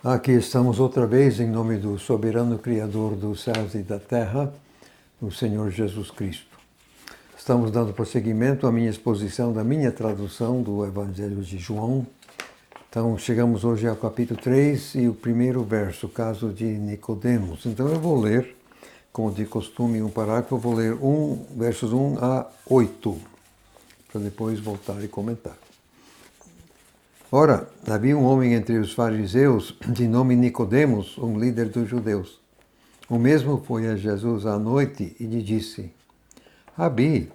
Aqui estamos outra vez em nome do soberano Criador dos céus e da terra, o Senhor Jesus Cristo. Estamos dando prosseguimento à minha exposição da minha tradução do Evangelho de João. Então, chegamos hoje ao capítulo 3 e o primeiro verso, o caso de Nicodemos. Então, eu vou ler, como de costume, um parágrafo, eu vou ler versos 1 a 8, para depois voltar e comentar. Ora, havia um homem entre os fariseus, de nome Nicodemos, um líder dos judeus. O mesmo foi a Jesus à noite e lhe disse: Rabi,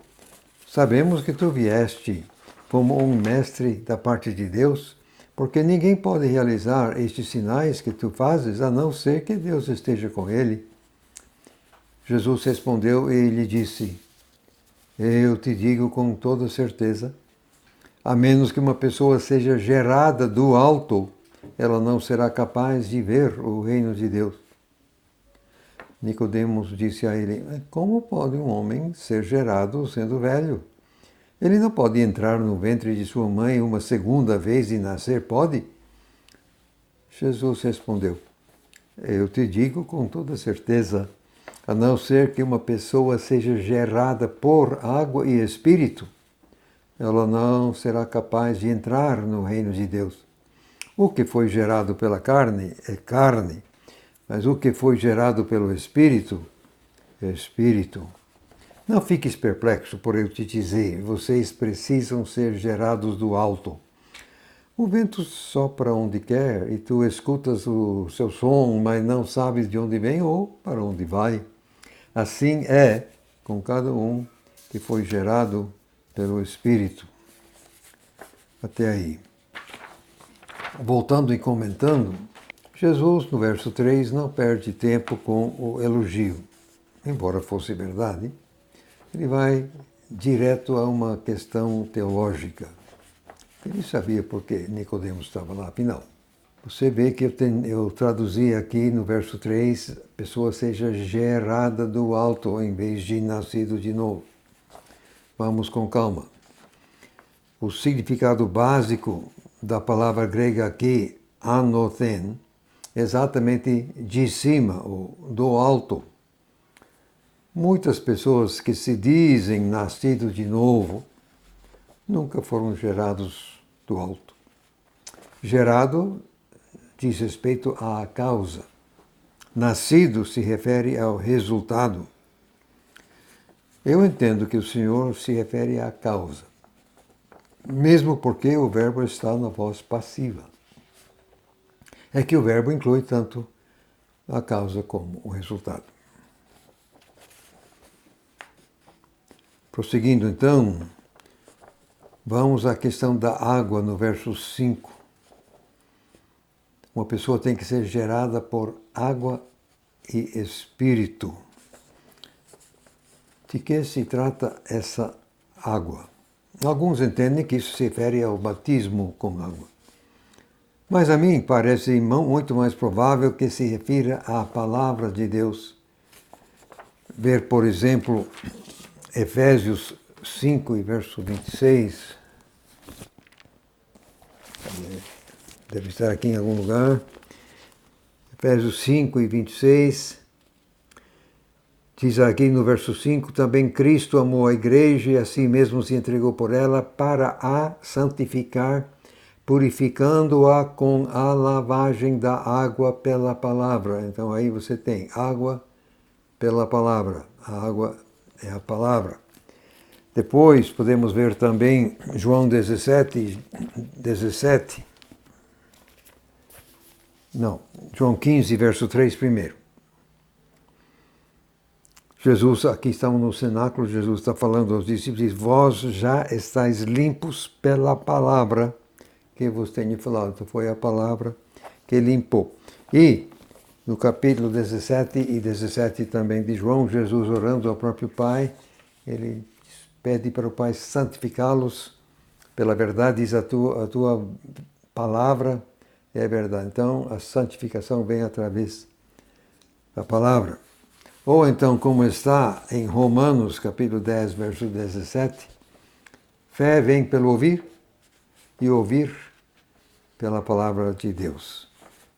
sabemos que tu vieste como um mestre da parte de Deus, porque ninguém pode realizar estes sinais que tu fazes, a não ser que Deus esteja com ele. Jesus respondeu e lhe disse: Eu te digo com toda certeza, a menos que uma pessoa seja gerada do alto, ela não será capaz de ver o reino de Deus. Nicodemos disse a ele: Como pode um homem ser gerado sendo velho? Ele não pode entrar no ventre de sua mãe uma segunda vez e nascer, pode? Jesus respondeu: Eu te digo com toda certeza, a não ser que uma pessoa seja gerada por água e espírito, ela não será capaz de entrar no reino de Deus. O que foi gerado pela carne é carne, mas o que foi gerado pelo Espírito é Espírito. Não fiques perplexo por eu te dizer, vocês precisam ser gerados do alto. O vento sopra onde quer e tu escutas o seu som, mas não sabes de onde vem ou para onde vai. Assim é com cada um que foi gerado pelo Espírito. Até aí. Voltando e comentando, Jesus, no verso 3, não perde tempo com o elogio. Embora fosse verdade, ele vai direto a uma questão teológica. Ele sabia por que Nicodemos estava lá, afinal. Você vê que eu traduzi aqui no verso 3, a pessoa seja gerada do alto em vez de nascido de novo. Vamos com calma. O significado básico da palavra grega aqui, anothen, é exatamente de cima, ou do alto. Muitas pessoas que se dizem nascidos de novo, nunca foram gerados do alto. Gerado diz respeito à causa. Nascido se refere ao resultado. Eu entendo que o Senhor se refere à causa, mesmo porque o verbo está na voz passiva. É que o verbo inclui tanto a causa como o resultado. Prosseguindo então, vamos à questão da água no verso 5. Uma pessoa tem que ser gerada por água e espírito. De que se trata essa água? Alguns entendem que isso se refere ao batismo com água. Mas a mim parece muito mais provável que se refira à palavra de Deus. Ver, por exemplo, Efésios 5 e verso 26. Deve estar aqui em algum lugar. Efésios 5 e 26. Diz aqui no verso 5, também Cristo amou a igreja e a si mesmo se entregou por ela para a santificar, purificando-a com a lavagem da água pela palavra. Então aí você tem água pela palavra. A água é a palavra. Depois podemos ver também João 17. João 15, verso 3 primeiro. Jesus, aqui estamos no cenáculo, Jesus está falando aos discípulos, vós já estáis limpos pela palavra que vos tenho falado. Então foi a palavra que limpou. E no capítulo 17 e 17 também de João, Jesus orando ao próprio Pai, ele pede para o Pai santificá-los pela verdade, diz a tua palavra é verdade. Então a santificação vem através da palavra. Ou então, como está em Romanos, capítulo 10, verso 17, fé vem pelo ouvir e ouvir pela palavra de Deus.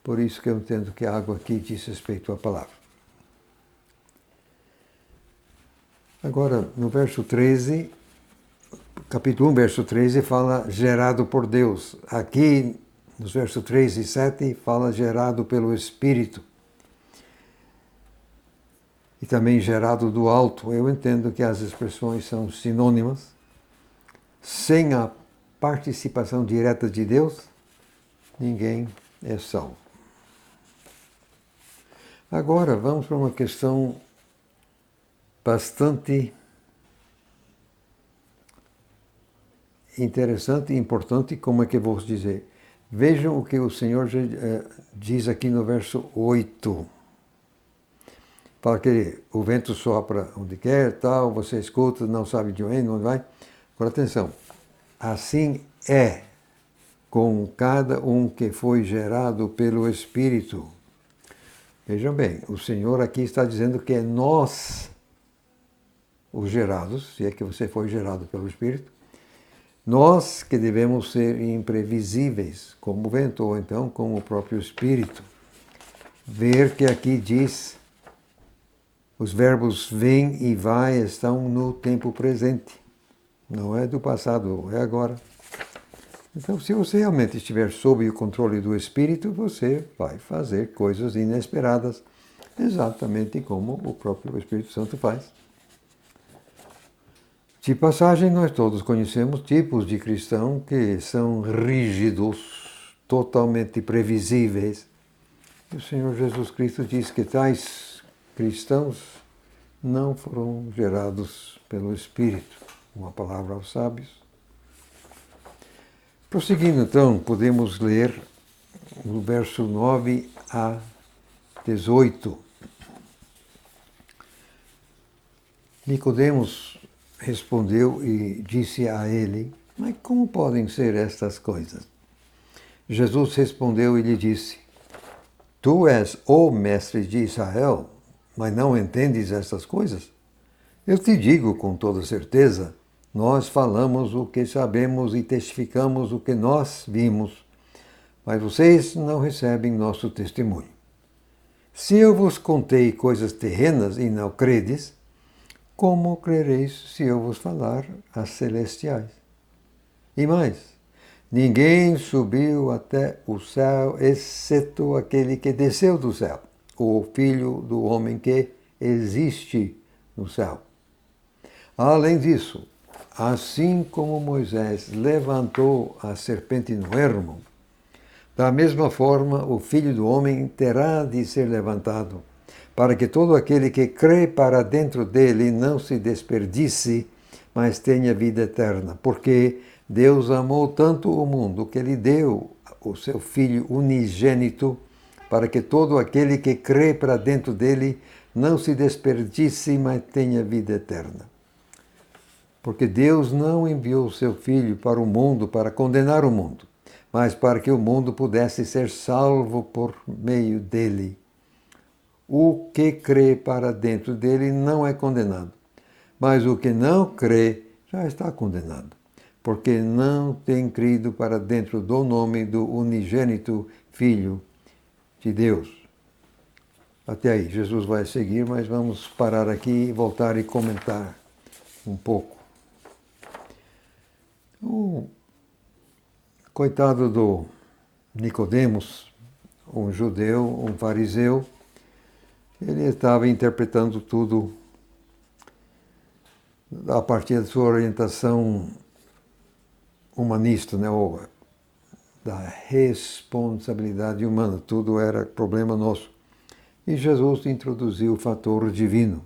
Por isso que eu entendo que a água aqui diz respeito à palavra. Agora, no verso 13, capítulo 1, verso 13, fala gerado por Deus. Aqui, nos versos 3 e 7, fala gerado pelo Espírito. E também gerado do alto. Eu entendo que as expressões são sinônimas. Sem a participação direta de Deus, ninguém é salvo. Agora, vamos para uma questão bastante interessante e importante, como é que eu vou dizer? Vejam o que o Senhor diz aqui no verso 8. Fala que o vento sopra onde quer, tal, você escuta, não sabe de onde vai. Agora atenção, assim é com cada um que foi gerado pelo Espírito. Vejam bem, o Senhor aqui está dizendo que é nós, os gerados, se é que você foi gerado pelo Espírito, nós que devemos ser imprevisíveis, como o vento, ou então como o próprio Espírito. Ver que aqui diz, os verbos vem e vai estão no tempo presente. Não é do passado, é agora. Então, se você realmente estiver sob o controle do Espírito, você vai fazer coisas inesperadas, exatamente como o próprio Espírito Santo faz. De passagem, nós todos conhecemos tipos de cristão que são rígidos, totalmente previsíveis. E o Senhor Jesus Cristo diz que tais cristãos não foram gerados pelo Espírito. Uma palavra aos sábios. Prosseguindo, então, podemos ler no verso 9 a 18. Nicodemos respondeu e disse a ele, mas como podem ser estas coisas? Jesus respondeu e lhe disse, tu és o mestre de Israel, mas não entendes estas coisas? Eu te digo com toda certeza, nós falamos o que sabemos e testificamos o que nós vimos, mas vocês não recebem nosso testemunho. Se eu vos contei coisas terrenas e não credes, como crereis se eu vos falar as celestiais? E mais, ninguém subiu até o céu, exceto aquele que desceu do céu, o Filho do homem que existe no céu. Além disso, assim como Moisés levantou a serpente no ermo, da mesma forma o Filho do homem terá de ser levantado, para que todo aquele que crê para dentro dele não se desperdice, mas tenha vida eterna. Porque Deus amou tanto o mundo que Ele deu o seu Filho unigênito, para que todo aquele que crê para dentro dele não se desperdice, mas tenha vida eterna. Porque Deus não enviou o seu Filho para o mundo para condenar o mundo, mas para que o mundo pudesse ser salvo por meio dele. O que crê para dentro dele não é condenado, mas o que não crê já está condenado, porque não tem crido para dentro do nome do unigênito Filho de Deus. Até aí, Jesus vai seguir, mas vamos parar aqui e voltar e comentar um pouco. O coitado do Nicodemos, um judeu, um fariseu, ele estava interpretando tudo a partir da sua orientação humanista, né? Ou da responsabilidade humana. Tudo era problema nosso. E Jesus introduziu o fator divino,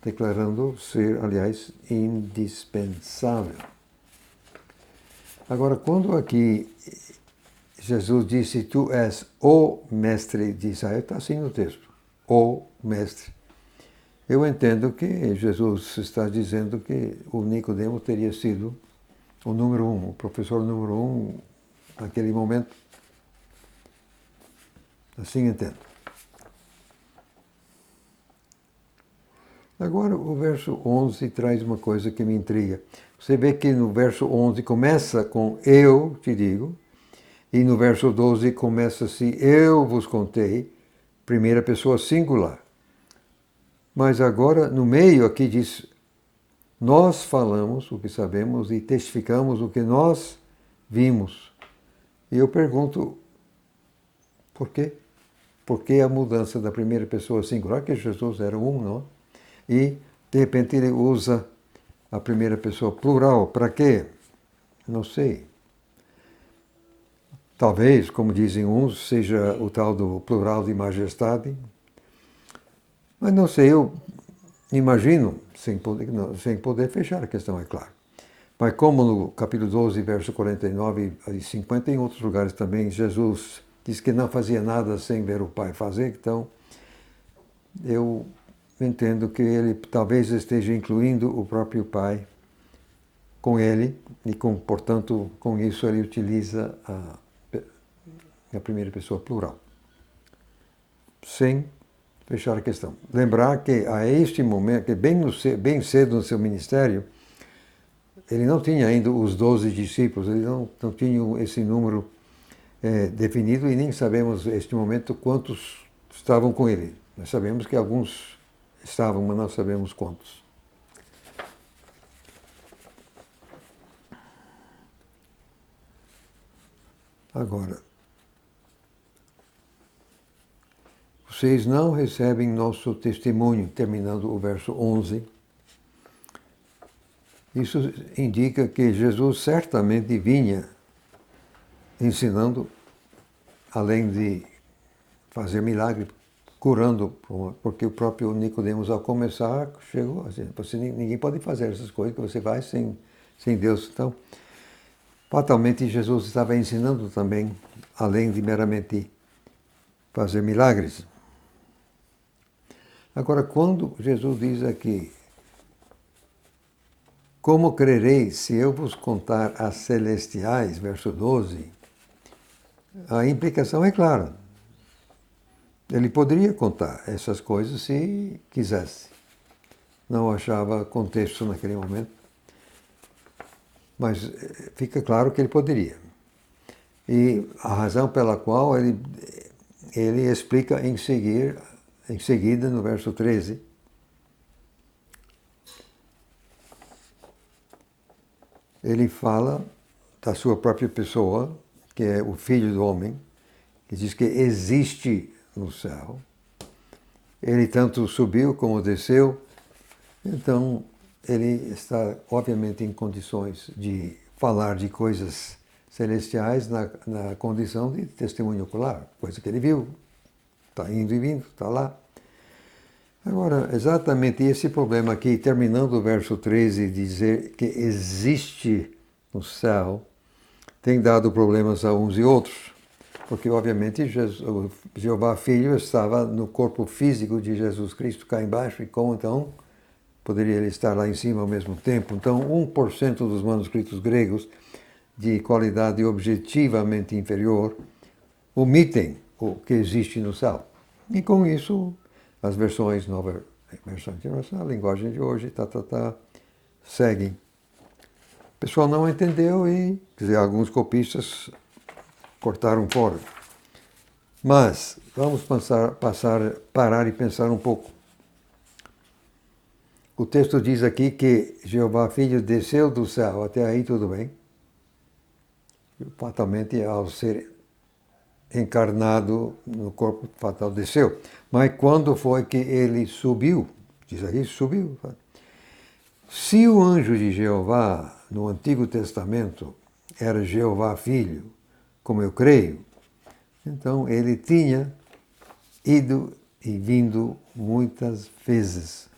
declarando ser, aliás, indispensável. Agora, quando aqui Jesus disse, tu és o mestre de Israel, está assim no texto, o mestre. Eu entendo que Jesus está dizendo que o Nicodemo teria sido o número um, o professor número um naquele momento. Assim entendo. Agora, o verso 11 traz uma coisa que me intriga. Você vê que no verso 11 começa com eu te digo, E no verso 12 começa-se, eu vos contei, primeira pessoa singular. Mas agora, no meio aqui diz, nós falamos o que sabemos e testificamos o que nós vimos. E eu pergunto, por quê? Por que a mudança da primeira pessoa singular, que Jesus era um, não? E, de repente, ele usa a primeira pessoa plural. Para quê? Não sei. Talvez, como dizem uns, seja o tal do plural de majestade. Mas não sei, eu imagino, sem poder fechar a questão, é claro. Mas como no capítulo 12, verso 49 e 50, em outros lugares também, Jesus diz que não fazia nada sem ver o Pai fazer, então eu entendo que ele talvez esteja incluindo o próprio Pai com ele, e portanto, com isso ele utiliza a primeira pessoa plural. Sem fechar a questão. Lembrar que a este momento, que bem cedo no seu ministério, ele não tinha ainda os 12 discípulos, ele não tinha esse número definido e nem sabemos neste momento quantos estavam com ele. Nós sabemos que alguns estavam, mas não sabemos quantos. Agora, vocês não recebem nosso testemunho, terminando o verso 11. Isso indica que Jesus certamente vinha ensinando, além de fazer milagre, curando, porque o próprio Nicodemos, ao começar, chegou assim, ninguém pode fazer essas coisas que você faz sem Deus. Então, fatalmente, Jesus estava ensinando também, além de meramente fazer milagres. Agora, quando Jesus diz aqui, como crereis se eu vos contar as celestiais, verso 12, a implicação é clara. Ele poderia contar essas coisas se quisesse. Não achava contexto naquele momento, mas fica claro que ele poderia. E a razão pela qual ele explica em seguida, no verso 13, ele fala da sua própria pessoa, que é o Filho do Homem, que diz que existe no céu. Ele tanto subiu como desceu, então ele está, obviamente, em condições de falar de coisas celestiais na condição de testemunho ocular, coisa que ele viu, está indo e vindo, está lá. Agora, exatamente esse problema aqui, terminando o verso 13, dizer que existe no céu, tem dado problemas a uns e outros, porque obviamente Jeová Filho estava no corpo físico de Jesus Cristo cá embaixo, e como então poderia ele estar lá em cima ao mesmo tempo? Então, 1% dos manuscritos gregos de qualidade objetivamente inferior omitem o que existe no céu. E com isso, as versões, nova versão internacional, a linguagem de hoje, seguem. O pessoal não entendeu e, quer dizer, alguns copistas cortaram fora. Mas vamos parar e pensar um pouco. O texto diz aqui que Jeová Filho desceu do céu, até aí tudo bem. Fatalmente, ao ser encarnado no corpo fatal, desceu. Mas quando foi que ele subiu? Diz aqui, subiu. Se o anjo de Jeová, no Antigo Testamento, era Jeová Filho, como eu creio, então ele tinha ido e vindo muitas vezes.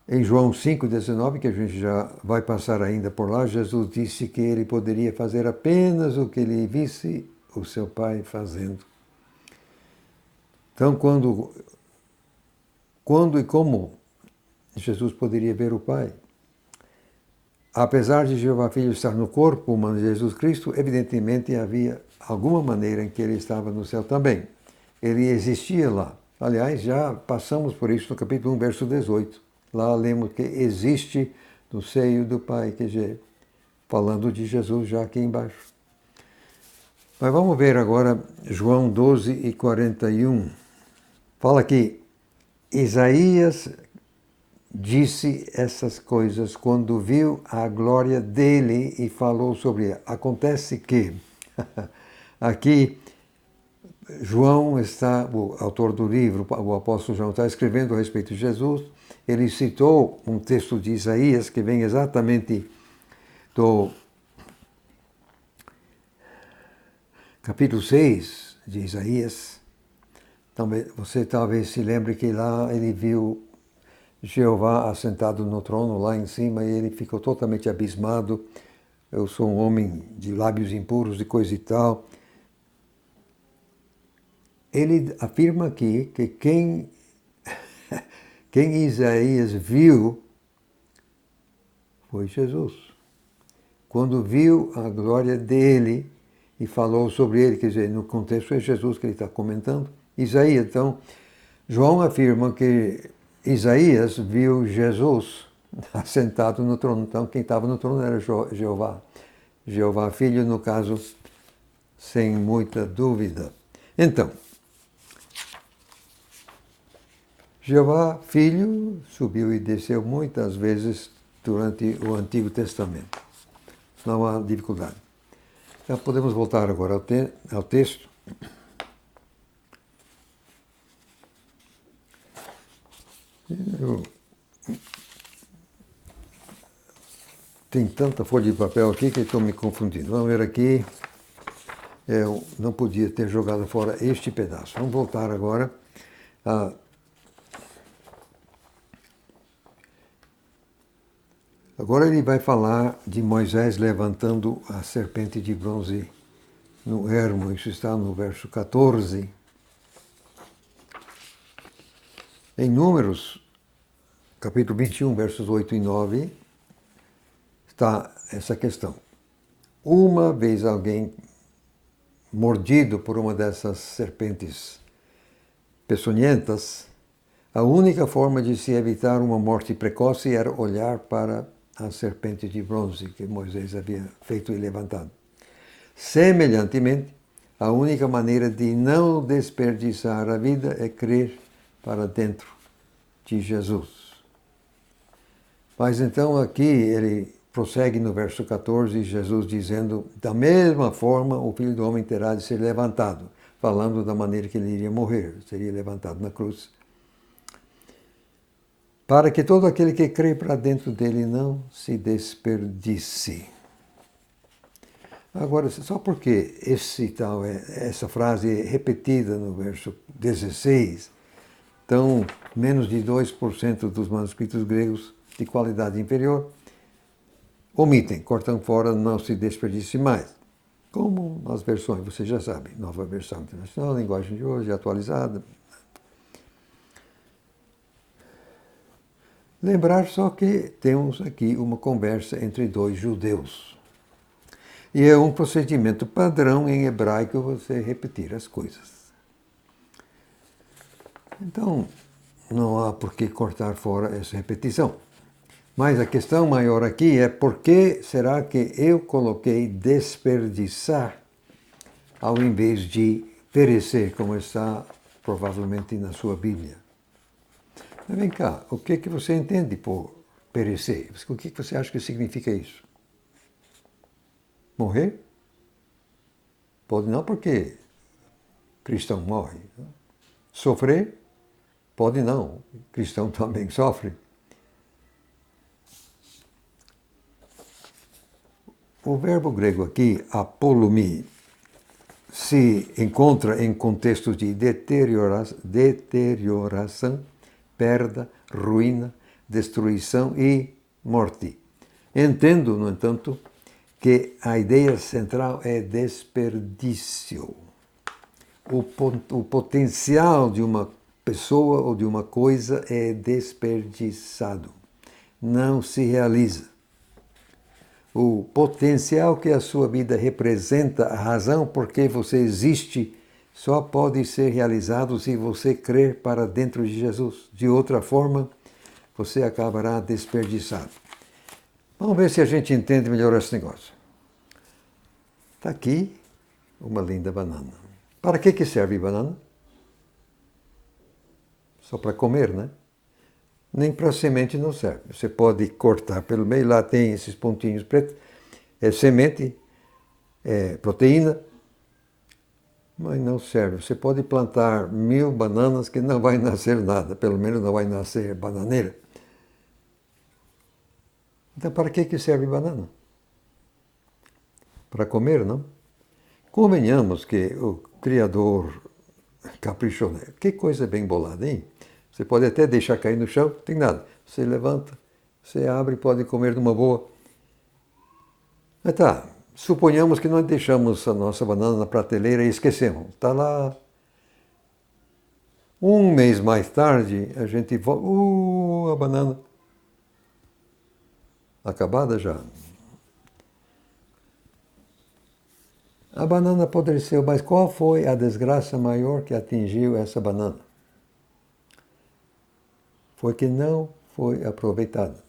Em João 5,19, que a gente já vai passar ainda por lá, Jesus disse que ele poderia fazer apenas o que ele visse o seu Pai fazendo. Então, quando e como Jesus poderia ver o Pai? Apesar de Jeová Filho estar no corpo humano de Jesus Cristo, evidentemente havia alguma maneira em que ele estava no céu também. Ele existia lá. Aliás, já passamos por isso no capítulo 1, verso 18. Lá lemos que existe no seio do Pai, quer dizer, falando de Jesus já aqui embaixo. Mas vamos ver agora João 12:41. Fala que Isaías disse essas coisas quando viu a glória dele e falou sobre ela. Acontece que aqui João está, o autor do livro, o apóstolo João, está escrevendo a respeito de Jesus. Ele citou um texto de Isaías que vem exatamente do capítulo 6 de Isaías. Você talvez se lembre que lá ele viu Jeová assentado no trono lá em cima e ele ficou totalmente abismado. Eu sou um homem de lábios impuros e coisa e tal. Ele afirma aqui que quem Isaías viu foi Jesus. Quando viu a glória dele e falou sobre ele, quer dizer, no contexto é Jesus que ele está comentando. Isaías, então, João afirma que Isaías viu Jesus assentado no trono. Então, quem estava no trono era Jeová. Jeová Filho, no caso, sem muita dúvida. Então, Jeová Filho subiu e desceu muitas vezes durante o Antigo Testamento. Não há dificuldade. Já podemos voltar agora ao texto. Tem tanta folha de papel aqui que estou me confundindo. Vamos ver aqui. Eu não podia ter jogado fora este pedaço. Vamos voltar agora a... Agora ele vai falar de Moisés levantando a serpente de bronze no ermo. Isso está no verso 14. Em Números, capítulo 21, versos 8 e 9, está essa questão. Uma vez alguém mordido por uma dessas serpentes peçonhentas, a única forma de se evitar uma morte precoce era olhar para a serpente de bronze que Moisés havia feito e levantado. Semelhantemente, a única maneira de não desperdiçar a vida é crer para dentro de Jesus. Mas então aqui ele prossegue no verso 14, Jesus dizendo, da mesma forma o Filho do Homem terá de ser levantado, falando da maneira que ele iria morrer, seria levantado na cruz. Para que todo aquele que crê para dentro dele não se desperdice. Agora, só porque essa frase é repetida no verso 16, então menos de 2% dos manuscritos gregos de qualidade inferior omitem, cortam fora, não se desperdice mais. Como as versões, você já sabe, Nova Versão Internacional, linguagem de hoje, atualizada. Lembrar só que temos aqui uma conversa entre dois judeus. E é um procedimento padrão em hebraico você repetir as coisas. Então, não há por que cortar fora essa repetição. Mas a questão maior aqui é por que será que eu coloquei desperdiçar ao invés de perecer, como está provavelmente na sua Bíblia? Mas vem cá, o que você entende por perecer? O que você acha que significa isso? Morrer? Pode não, porque cristão morre. Sofrer? Pode não, cristão também sofre. O verbo grego aqui, apolumi, se encontra em contextos de deterioração, perda, ruína, destruição e morte. Entendo, no entanto, que a ideia central é desperdício. O potencial de uma pessoa ou de uma coisa é desperdiçado, não se realiza. O potencial que a sua vida representa, a razão por que você existe, só pode ser realizado se você crer para dentro de Jesus. De outra forma, você acabará desperdiçado. Vamos ver se a gente entende melhor esse negócio. Está aqui uma linda banana. Para que serve banana? Só para comer, né? Nem para semente não serve. Você pode cortar pelo meio, lá tem esses pontinhos pretos. É semente, é proteína, mas não serve. Você pode plantar 1000 bananas que não vai nascer nada, pelo menos não vai nascer bananeira. Então, para que serve banana? Para comer, não? Convenhamos que o Criador caprichou, né? Que coisa bem bolada, hein? Você pode até deixar cair no chão, não tem nada. Você levanta, você abre e pode comer numa boa. Mas tá, suponhamos que nós deixamos a nossa banana na prateleira e esquecemos. Está lá. Um mês mais tarde, a gente volta. A banana. Acabada já. A banana apodreceu, mas qual foi a desgraça maior que atingiu essa banana? Foi que não foi aproveitada.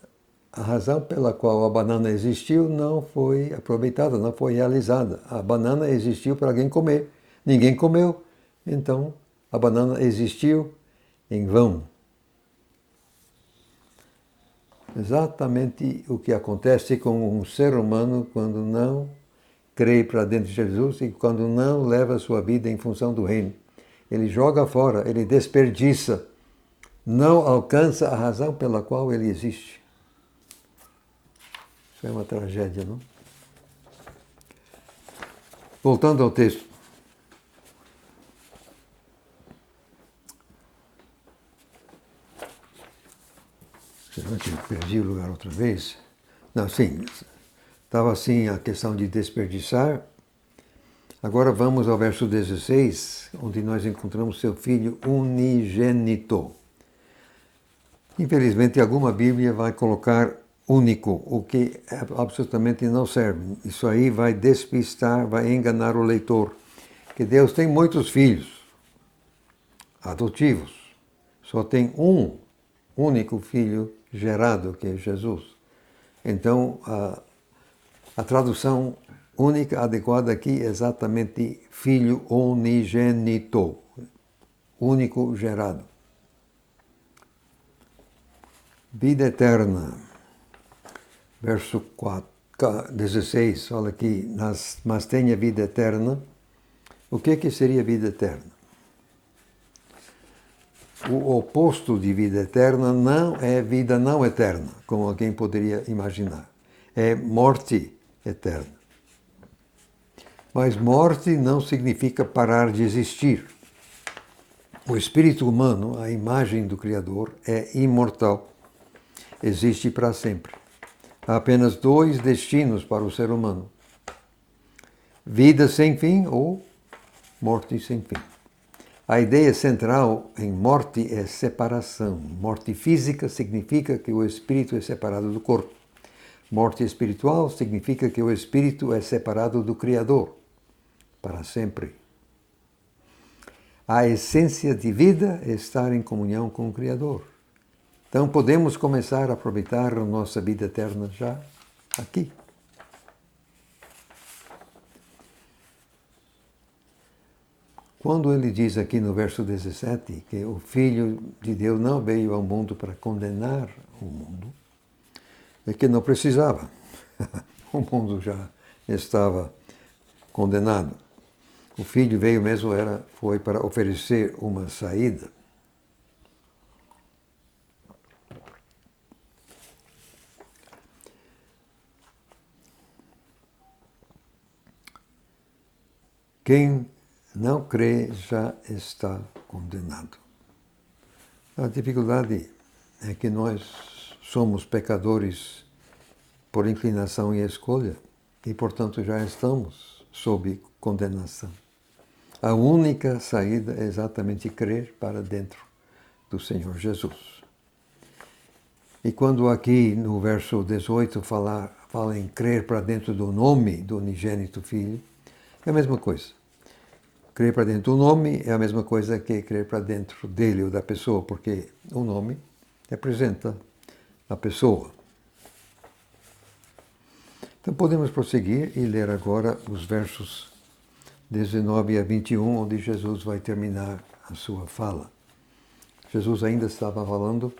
A razão pela qual a banana existiu não foi aproveitada, não foi realizada. A banana existiu para alguém comer. Ninguém comeu, então a banana existiu em vão. Exatamente o que acontece com um ser humano quando não crê para dentro de Jesus e quando não leva a sua vida em função do reino. Ele joga fora, ele desperdiça, não alcança a razão pela qual ele existe. Isso é uma tragédia, não? Voltando ao texto. Será que eu perdi o lugar outra vez? Não, sim. Estava assim a questão de desperdiçar. Agora vamos ao verso 16, onde nós encontramos seu filho unigênito. Infelizmente, alguma Bíblia vai colocar único, o que absolutamente não serve. Isso aí vai despistar, vai enganar o leitor. Que Deus tem muitos filhos adotivos. Só tem um único filho gerado, que é Jesus. Então, a tradução única, adequada aqui é exatamente filho unigênito, único gerado. Vida eterna, verso 16, olha aqui, mas tenha vida eterna. O que seria vida eterna? O oposto de vida eterna não é vida não eterna, como alguém poderia imaginar. É morte eterna. Mas morte não significa parar de existir. O espírito humano, a imagem do Criador, é imortal. Existe para sempre. Há apenas 2 destinos para o ser humano: vida sem fim ou morte sem fim. A ideia central em morte é separação. Morte física significa que o espírito é separado do corpo. Morte espiritual significa que o espírito é separado do Criador para sempre. A essência de vida é estar em comunhão com o Criador. Então podemos começar a aproveitar a nossa vida eterna já aqui. Quando ele diz aqui no verso 17 que o Filho de Deus não veio ao mundo para condenar o mundo, é que não precisava. O mundo já estava condenado. O Filho veio mesmo, foi para oferecer uma saída. Quem não crê já está condenado. A dificuldade é que nós somos pecadores por inclinação e escolha e, portanto, já estamos sob condenação. A única saída é exatamente crer para dentro do Senhor Jesus. E quando aqui no verso 18 fala em crer para dentro do nome do unigênito Filho, é a mesma coisa. Crer para dentro do nome é a mesma coisa que crer para dentro dele ou da pessoa, porque o nome representa a pessoa. Então podemos prosseguir e ler agora os versos 19 a 21, onde Jesus vai terminar a sua fala. Jesus ainda estava falando,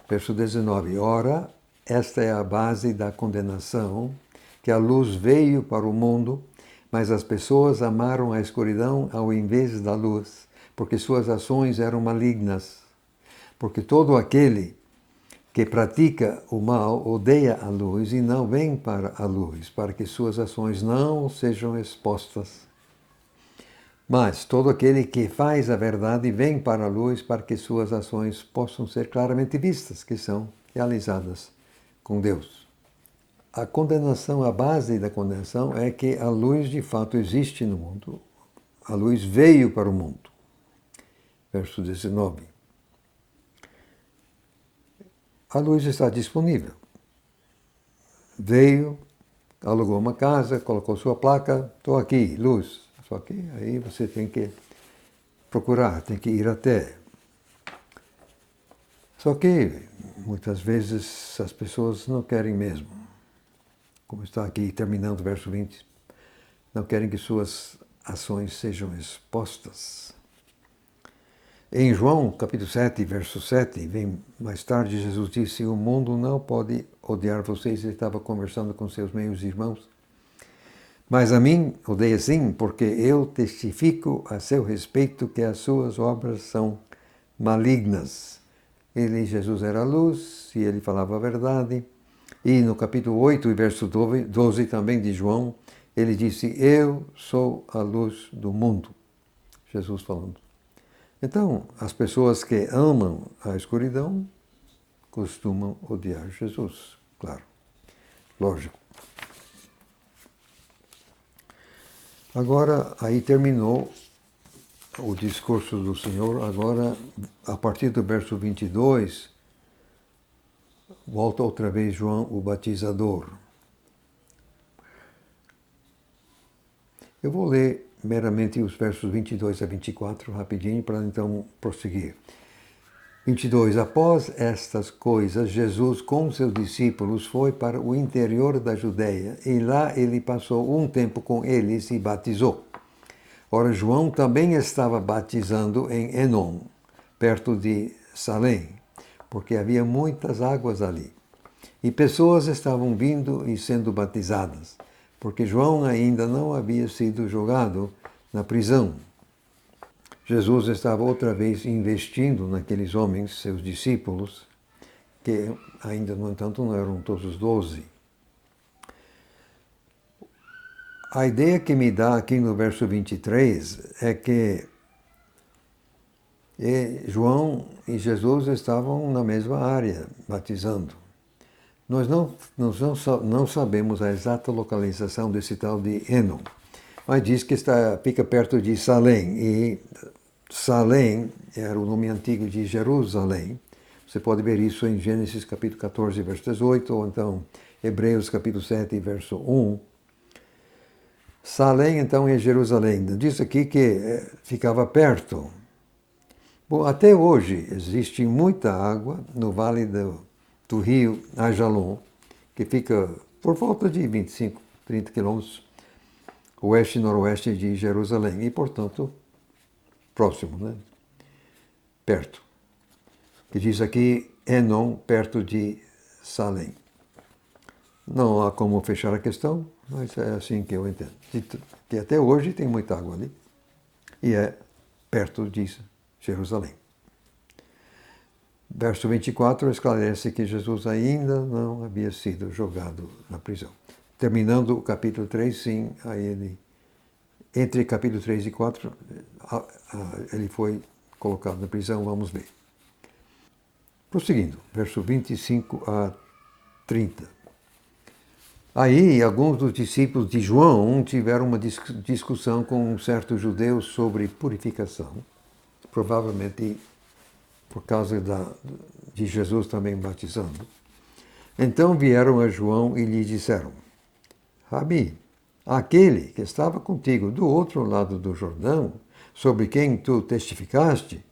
verso 19: Ora, esta é a base da condenação, que a luz veio para o mundo, mas as pessoas amaram a escuridão ao invés da luz, porque suas ações eram malignas. Porque todo aquele que pratica o mal odeia a luz e não vem para a luz, para que suas ações não sejam expostas. Mas todo aquele que faz a verdade vem para a luz, para que suas ações possam ser claramente vistas, que são realizadas com Deus. A condenação, a base da condenação é que a luz de fato existe no mundo. A luz veio para o mundo. Verso 19. A luz está disponível. Veio, alugou uma casa, colocou sua placa, estou aqui, luz. Só que aí você tem que procurar, tem que ir até. Só que muitas vezes as pessoas não querem mesmo. Como está aqui terminando o verso 20, não querem que suas ações sejam expostas. Em João, capítulo 7, verso 7, vem mais tarde, Jesus disse: o mundo não pode odiar vocês. Ele estava conversando com seus meios irmãos. Mas a mim odeia sim, porque eu testifico a seu respeito que as suas obras são malignas. Ele, Jesus, era a luz e ele falava a verdade. E no capítulo 8, verso 12 também de João, ele disse: eu sou a luz do mundo. Jesus falando. Então, as pessoas que amam a escuridão costumam odiar Jesus, claro, lógico. Agora, aí terminou o discurso do Senhor. Agora, a partir do verso 22, volta outra vez João o Batizador. Eu vou ler meramente os versos 22 a 24, rapidinho, para então prosseguir. 22. Após estas coisas, Jesus com seus discípulos foi para o interior da Judéia, e lá ele passou um tempo com eles e batizou. Ora, João também estava batizando em Enom, perto de Salém, porque havia muitas águas ali. E pessoas estavam vindo e sendo batizadas, porque João ainda não havia sido jogado na prisão. Jesus estava outra vez investindo naqueles homens, seus discípulos, que ainda, no entanto, não eram todos os 12. A ideia que me dá aqui no verso 23 é que João e Jesus estavam na mesma área, batizando. Nós não sabemos a exata localização desse tal de Enom, mas diz que fica perto de Salém, e Salém era o nome antigo de Jerusalém. Você pode ver isso em Gênesis capítulo 14, verso 18, ou então Hebreus capítulo 7, verso 1. Salém, então, é Jerusalém. Diz aqui que ficava perto. Bom, até hoje existe muita água no vale do rio Ajalon, que fica por volta de 25, 30 quilômetros oeste e noroeste de Jerusalém, e, portanto, próximo, né? Perto. Que diz aqui Enom, perto de Salém. Não há como fechar a questão, mas é assim que eu entendo. Que até hoje tem muita água ali, e é perto de Jerusalém. Verso 24 esclarece que Jesus ainda não havia sido jogado na prisão. Terminando o capítulo 3, sim, aí ele, entre capítulo 3 e 4, ele foi colocado na prisão, vamos ver. Prosseguindo, verso 25 a 30. Aí, alguns dos discípulos de João tiveram uma discussão com um certo judeu sobre purificação, provavelmente por causa de Jesus também batizando. Então vieram a João e lhe disseram: Rabi, aquele que estava contigo do outro lado do Jordão, sobre quem tu testificaste,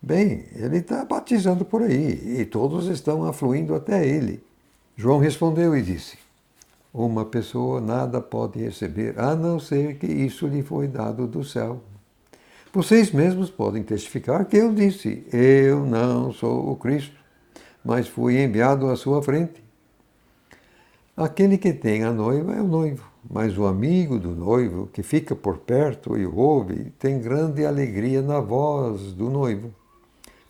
bem, ele está batizando por aí, e todos estão afluindo até ele. João respondeu e disse: uma pessoa nada pode receber, a não ser que isso lhe foi dado do céu. Vocês mesmos podem testificar que eu disse, eu não sou o Cristo, mas fui enviado à sua frente. Aquele que tem a noiva é o noivo, mas o amigo do noivo, que fica por perto e ouve, tem grande alegria na voz do noivo.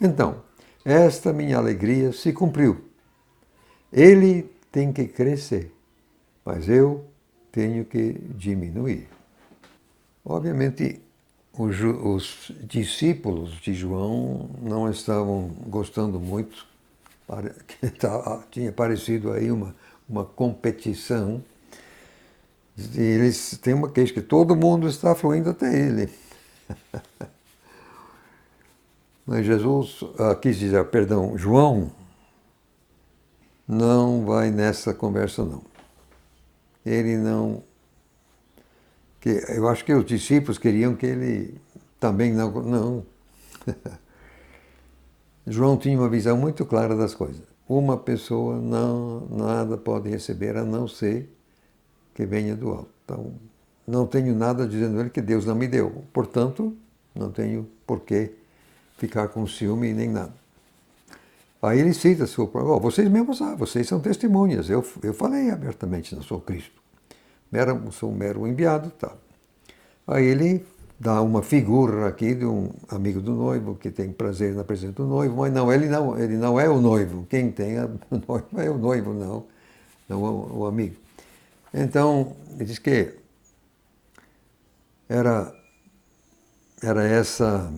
Então, esta minha alegria se cumpriu. Ele tem que crescer, mas eu tenho que diminuir. Obviamente, os discípulos de João não estavam gostando muito, tinha parecido aí uma competição. E eles têm uma queixa que todo mundo está fluindo até ele. Mas Jesus quis dizer, perdão, João não vai nessa conversa não. Ele não... eu acho que os discípulos queriam que ele também não. João tinha uma visão muito clara das coisas. Uma pessoa nada pode receber a não ser que venha do alto. Então, não tenho nada dizendo ele que Deus não me deu. Portanto, não tenho por que ficar com ciúme nem nada. Aí ele cita a sua prova. Vocês mesmos sabem, vocês são testemunhas. Eu falei abertamente, não sou Cristo. Sou um mero enviado. Tá. Aí ele dá uma figura aqui de um amigo do noivo que tem prazer na presença do noivo, mas ele não é o noivo. Quem tem a noiva é o noivo, não o amigo. Então, ele diz que era essa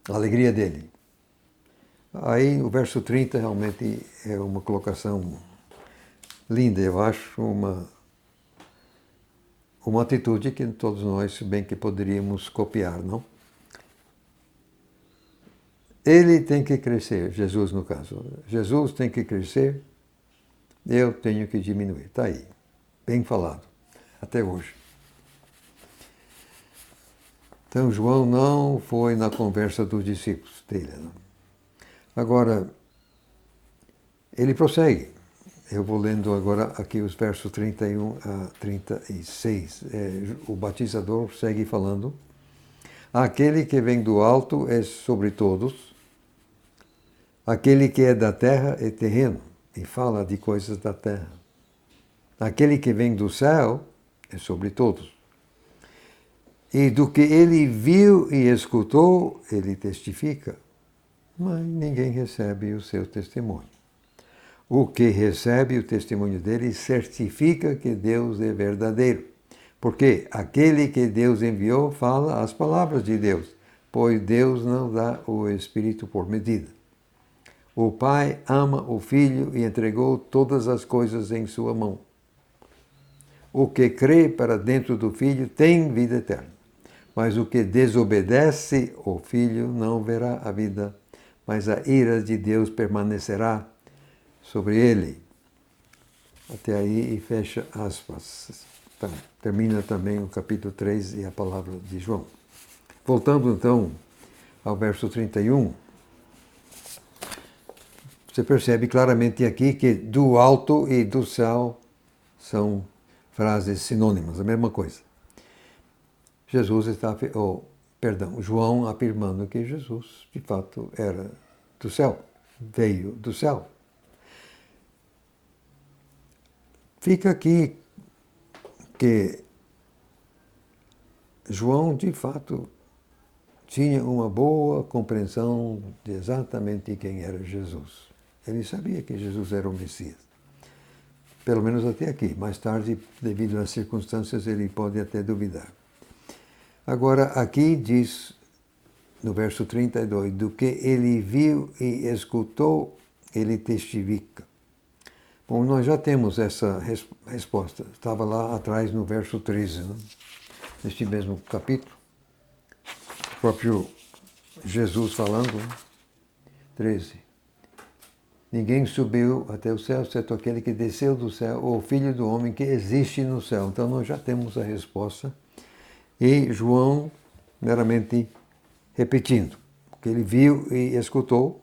a alegria dele. Aí o verso 30 realmente é uma colocação linda, eu acho, uma atitude que todos nós bem que poderíamos copiar, não? Ele tem que crescer, Jesus no caso. Jesus tem que crescer, eu tenho que diminuir. Está aí, bem falado, até hoje. Então, João não foi na conversa dos discípulos dele. Não. Agora, ele prossegue. Eu vou lendo agora aqui os versos 31 a 36. O batizador segue falando. Aquele que vem do alto é sobre todos. Aquele que é da terra é terreno e fala de coisas da terra. Aquele que vem do céu é sobre todos. E do que ele viu e escutou, ele testifica, mas ninguém recebe o seu testemunho. O que recebe o testemunho dele certifica que Deus é verdadeiro, porque aquele que Deus enviou fala as palavras de Deus, pois Deus não dá o Espírito por medida. O Pai ama o Filho e entregou todas as coisas em sua mão. O que crê para dentro do Filho tem vida eterna. Mas o que desobedece o Filho não verá a vida, mas a ira de Deus permanecerá sobre ele. Até aí e fecha aspas. Então, termina também o capítulo 3 e a palavra de João. Voltando então ao verso 31, você percebe claramente aqui que do alto e do céu são frases sinônimas, a mesma coisa. João afirmando que Jesus, de fato, era do céu, veio do céu. Fica aqui que João, de fato, tinha uma boa compreensão de exatamente quem era Jesus. Ele sabia que Jesus era o Messias. Pelo menos até aqui. Mais tarde, devido às circunstâncias, ele pode até duvidar. Agora, aqui diz, no verso 32, do que ele viu e escutou, ele testifica. Bom, nós já temos essa resposta. Estava lá atrás no verso 13, né? Neste mesmo capítulo. O próprio Jesus falando, 13. Ninguém subiu até o céu, exceto aquele que desceu do céu, ou o Filho do Homem que existe no céu. Então, nós já temos a resposta. E João, meramente repetindo, o que ele viu e escutou,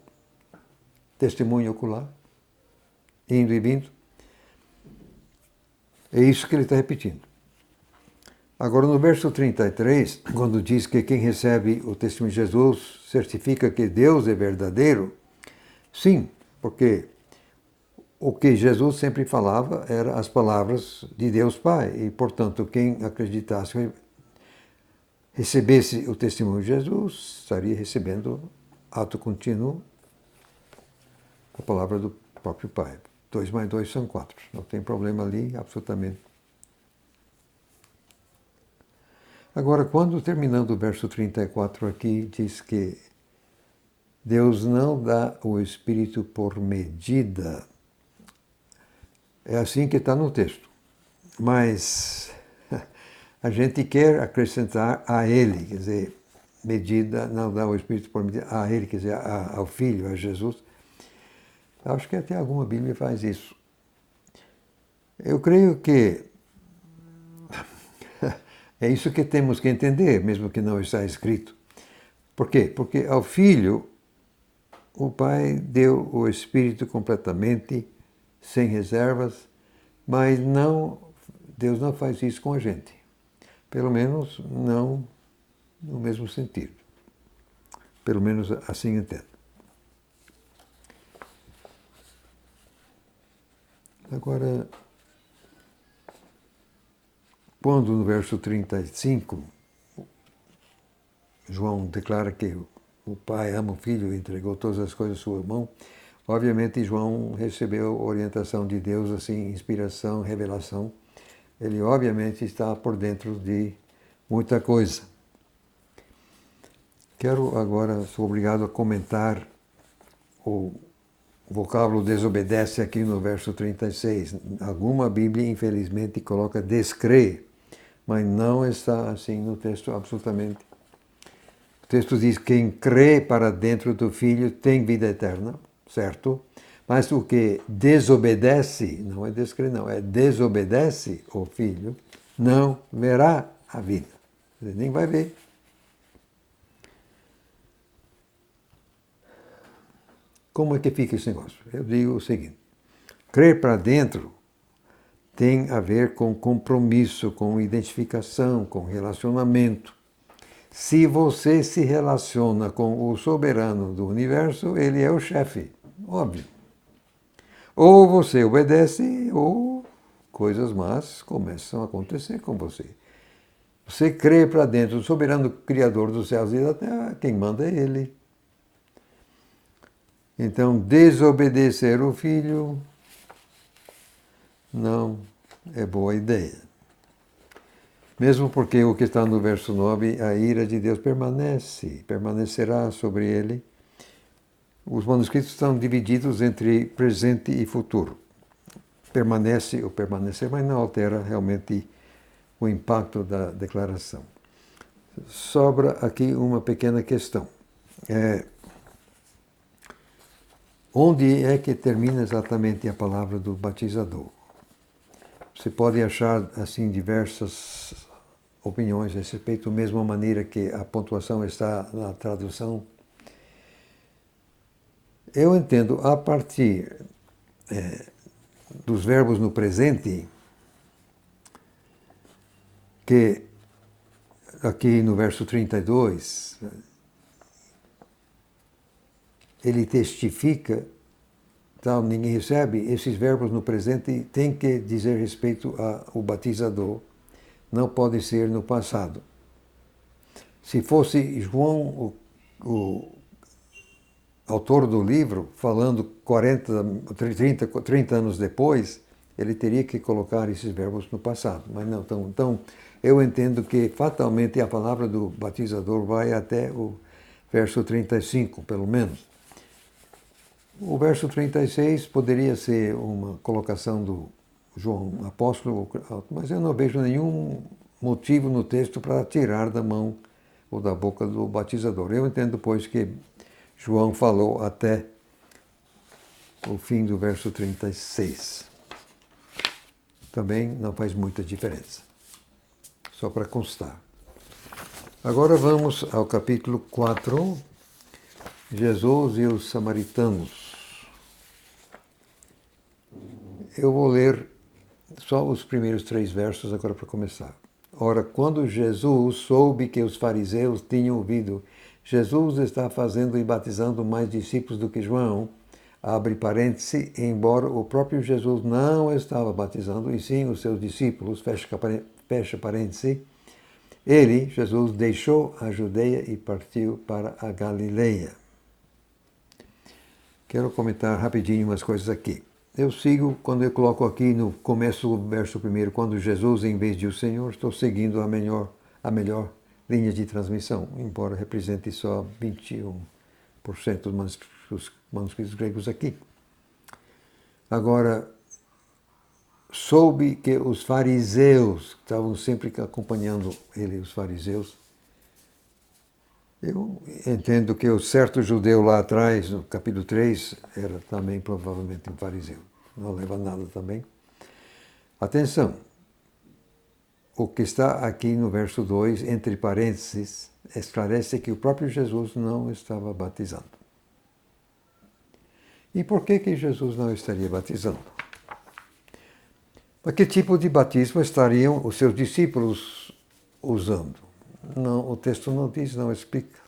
testemunho ocular, indo e vindo. É isso que ele está repetindo. Agora, no verso 33, quando diz que quem recebe o testemunho de Jesus certifica que Deus é verdadeiro, sim, porque o que Jesus sempre falava eram as palavras de Deus Pai, e, portanto, quem acreditasse, recebesse o testemunho de Jesus, estaria recebendo ato contínuo a palavra do próprio Pai. 2 mais 2 são 4. Não tem problema ali, absolutamente. Agora, quando terminando o verso 34 aqui, diz que Deus não dá o Espírito por medida. É assim que está no texto. Mas a gente quer acrescentar a Ele, quer dizer, medida, não dá o Espírito por medida, a Ele, quer dizer, ao Filho, a Jesus. Acho que até alguma Bíblia faz isso. Eu creio que é isso que temos que entender, mesmo que não está escrito. Por quê? Porque ao Filho, o Pai deu o Espírito completamente, sem reservas, mas Deus não faz isso com a gente. Pelo menos não no mesmo sentido. Pelo menos assim entendo. Agora, quando no verso 35, João declara que o Pai ama o Filho e entregou todas as coisas em sua mão, obviamente João recebeu orientação de Deus, assim, inspiração, revelação. Ele obviamente está por dentro de muita coisa. Quero agora, sou obrigado a comentar o vocábulo desobedece aqui no verso 36. Alguma Bíblia, infelizmente, coloca descrê, mas não está assim no texto absolutamente. O texto diz, quem crê para dentro do Filho tem vida eterna, certo? Mas o que desobedece, não é descrê não, é desobedece o Filho, não verá a vida. Ele nem vai ver. Como é que fica esse negócio? Eu digo o seguinte, crer para dentro tem a ver com compromisso, com identificação, com relacionamento. Se você se relaciona com o soberano do universo, ele é o chefe, óbvio. Ou você obedece, ou coisas más começam a acontecer com você. Você crê para dentro do soberano criador dos céus e da terra, quem manda é ele. Então, desobedecer o filho não é boa ideia. Mesmo porque o que está no verso 9, a ira de Deus permanecerá sobre ele. Os manuscritos estão divididos entre presente e futuro. Permanece ou permanecer, mas não altera realmente o impacto da declaração. Sobra aqui uma pequena questão. Onde é que termina exatamente a palavra do batizador? Você pode achar assim diversas opiniões a esse respeito, da mesma maneira que a pontuação está na tradução. Eu entendo, a partir dos verbos no presente, que aqui no verso 32, ele testifica, tal, ninguém recebe, esses verbos no presente têm que dizer respeito ao batizador, não pode ser no passado. Se fosse João, o autor do livro, falando 30 anos depois, ele teria que colocar esses verbos no passado, mas não. Então, eu entendo que fatalmente a palavra do batizador vai até o verso 35, pelo menos. O verso 36 poderia ser uma colocação do João apóstolo, mas eu não vejo nenhum motivo no texto para tirar da mão ou da boca do batizador. Eu entendo, pois, que João falou até o fim do verso 36. Também não faz muita diferença. Só para constar. Agora vamos ao capítulo 4, Jesus e os samaritanos. Eu vou ler só os primeiros 3 versos agora para começar. Ora, quando Jesus soube que os fariseus tinham ouvido, Jesus está fazendo e batizando mais discípulos do que João, abre parêntese, embora o próprio Jesus não estava batizando, e sim os seus discípulos, fecha parêntese, ele, Jesus, deixou a Judeia e partiu para a Galileia. Quero comentar rapidinho umas coisas aqui. Eu sigo, quando eu coloco aqui no começo do verso primeiro, quando Jesus em vez de o Senhor, estou seguindo a melhor linha de transmissão, embora represente só 21% dos manuscritos gregos aqui. Agora, soube que os fariseus, que estavam sempre acompanhando ele, os fariseus, eu entendo que o certo judeu lá atrás, no capítulo 3, era também provavelmente um fariseu. Não leva nada também. Atenção, o que está aqui no verso 2, entre parênteses, esclarece que o próprio Jesus não estava batizando. E por que Jesus não estaria batizando? Mas que tipo de batismo estariam os seus discípulos usando? Não, o texto não diz, não explica.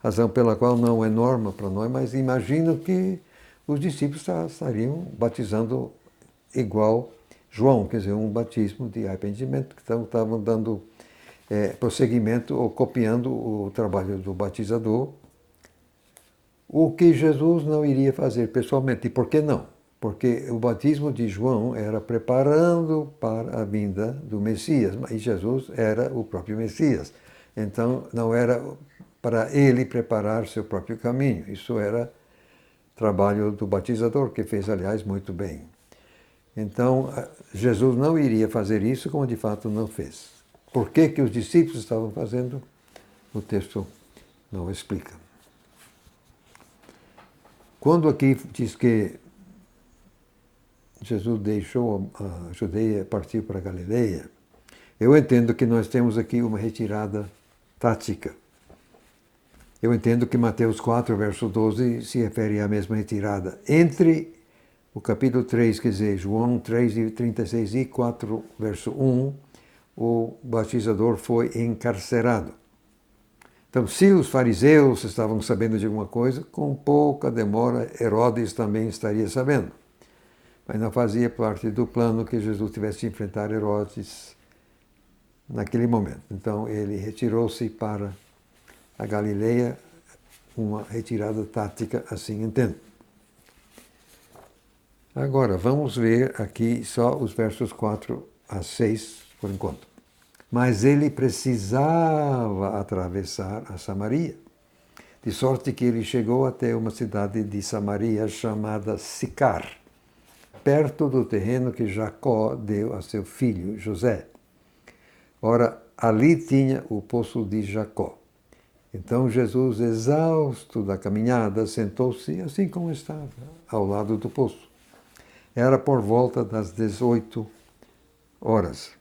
Razão pela qual não é norma para nós, mas imagino que os discípulos estariam batizando igual João, quer dizer, um batismo de arrependimento, que estavam dando prosseguimento ou copiando o trabalho do batizador, o que Jesus não iria fazer pessoalmente. E por que não? Porque o batismo de João era preparando para a vinda do Messias, e Jesus era o próprio Messias. Então, não era para ele preparar seu próprio caminho. Isso era trabalho do batizador, que fez, aliás, muito bem. Então, Jesus não iria fazer isso, como de fato não fez. Por que os discípulos estavam fazendo? O texto não explica. Quando aqui diz que Jesus deixou a Judeia e partiu para a Galileia, eu entendo que nós temos aqui uma retirada tática. Eu entendo que Mateus 4, verso 12, se refere à mesma retirada. Entre o capítulo 3, quer dizer, João 3, 36 e 4, verso 1, o batizador foi encarcerado. Então, se os fariseus estavam sabendo de alguma coisa, com pouca demora, Herodes também estaria sabendo. Mas não fazia parte do plano que Jesus tivesse de enfrentar Herodes naquele momento. Então, ele retirou-se para a Galileia, uma retirada tática, assim entendo. Agora, vamos ver aqui só os versos 4 a 6, por enquanto. Mas ele precisava atravessar a Samaria, de sorte que ele chegou até uma cidade de Samaria chamada Sicar, perto do terreno que Jacó deu a seu filho José. Ora, ali tinha o poço de Jacó. Então Jesus, exausto da caminhada, sentou-se assim como estava, ao lado do poço. Era por volta das 18 horas.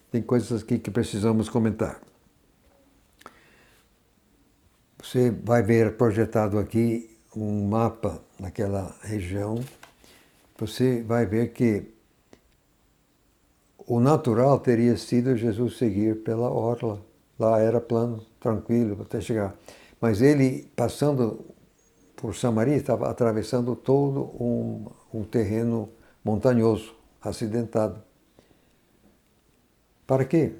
Tem coisas aqui que precisamos comentar. Você vai ver projetado aqui um mapa naquela região. Você vai ver que o natural teria sido Jesus seguir pela orla. Lá era plano, tranquilo, até chegar. Mas ele, passando por Samaria, estava atravessando todo um terreno montanhoso, acidentado. Para quê?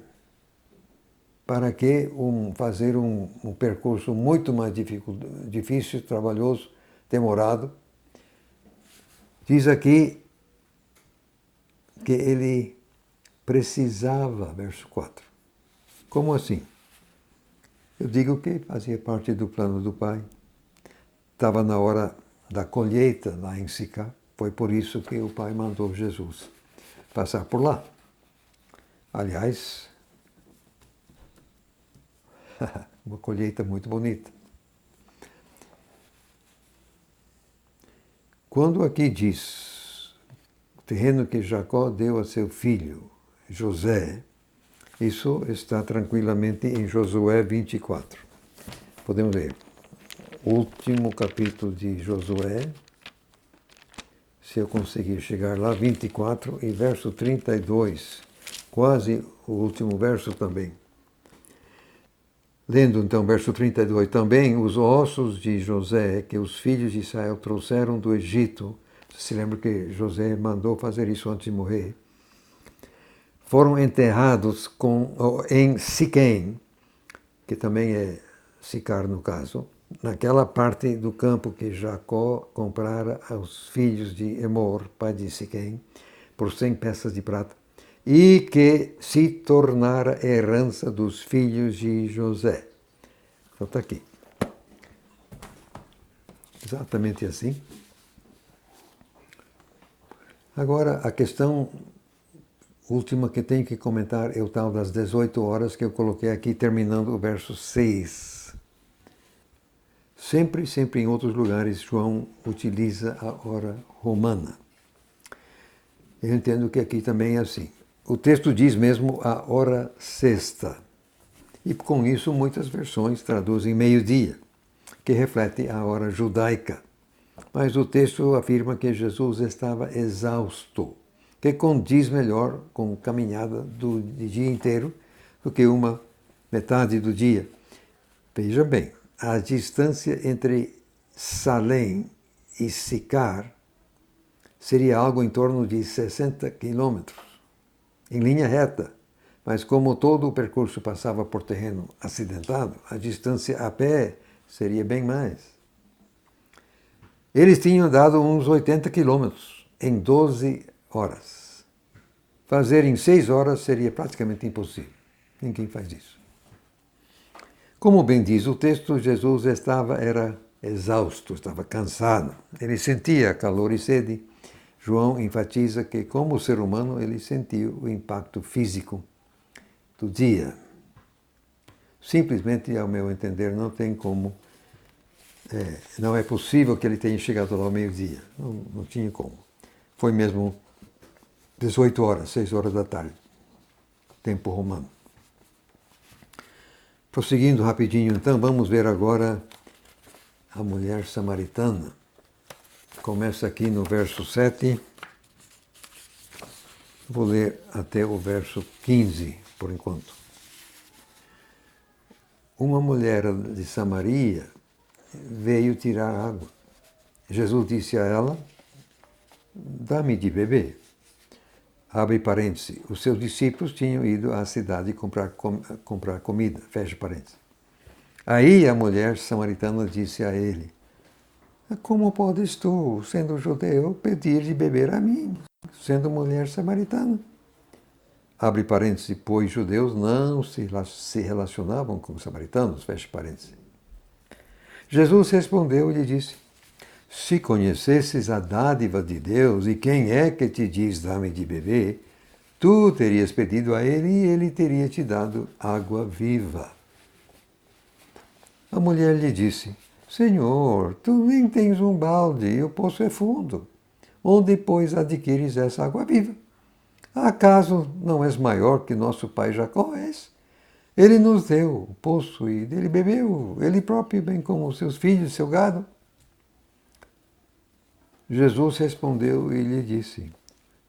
Para que fazer um percurso muito mais difícil, trabalhoso, demorado? Diz aqui que ele precisava, verso 4. Como assim? Eu digo que fazia parte do plano do Pai. Estava na hora da colheita lá em Sicar. Foi por isso que o Pai mandou Jesus passar por lá. Aliás, uma colheita muito bonita. Quando aqui diz o terreno que Jacó deu a seu filho José, isso está tranquilamente em Josué 24. Podemos ler. Último capítulo de Josué, se eu conseguir chegar lá, 24 e verso 32, quase o último verso também. Lendo então verso 32, também os ossos de José, que os filhos de Israel trouxeram do Egito, você se lembra que José mandou fazer isso antes de morrer, foram enterrados em Siquém, que também é Sicar no caso, naquela parte do campo que Jacó comprara aos filhos de Emor, pai de Siquém, por 100 peças de prata, e que se tornara herança dos filhos de José. Então está aqui. Exatamente assim. Agora, a questão última que tenho que comentar é o tal das 18 horas que eu coloquei aqui, terminando o verso 6. Sempre em outros lugares, João utiliza a hora romana. Eu entendo que aqui também é assim. O texto diz mesmo a hora sexta. E com isso muitas versões traduzem meio-dia, que reflete a hora judaica. Mas o texto afirma que Jesus estava exausto, que condiz melhor com caminhada de dia inteiro do que uma metade do dia. Veja bem, a distância entre Salém e Sicar seria algo em torno de 60 quilômetros, em linha reta. Mas como todo o percurso passava por terreno acidentado, a distância a pé seria bem mais. Eles tinham andado uns 80 quilômetros em 12 horas. Fazer em 6 horas seria praticamente impossível. Ninguém faz isso. Como bem diz o texto, Jesus era exausto, estava cansado. Ele sentia calor e sede. João enfatiza que, como ser humano, ele sentiu o impacto físico do dia. Simplesmente, ao meu entender, não tem como, não é possível que ele tenha chegado lá ao meio-dia. Não tinha como. Foi mesmo 18 horas, 6 horas da tarde, tempo romano. Prosseguindo rapidinho, então, vamos ver agora a mulher samaritana. Começa aqui no verso 7. Vou ler até o verso 15, por enquanto. Uma mulher de Samaria veio tirar água. Jesus disse a ela, dá-me de beber. Abre parênteses. Os seus discípulos tinham ido à cidade comprar comida. Fecha parênteses. Aí a mulher samaritana disse a ele, como podes tu, sendo judeu, pedir de beber a mim, sendo mulher samaritana? Abre parênteses, pois judeus não se relacionavam com os samaritanos, fecha parênteses. Jesus respondeu e lhe disse, se conhecesses a dádiva de Deus e quem é que te diz dá-me de beber, tu terias pedido a ele e ele teria te dado água viva. A mulher lhe disse, Senhor, tu nem tens um balde e o poço é fundo. Onde, pois, adquires essa água viva? Acaso não és maior que nosso pai Jacó és? Ele nos deu o poço e dele bebeu, ele próprio, bem como os seus filhos e seu gado. Jesus respondeu e lhe disse,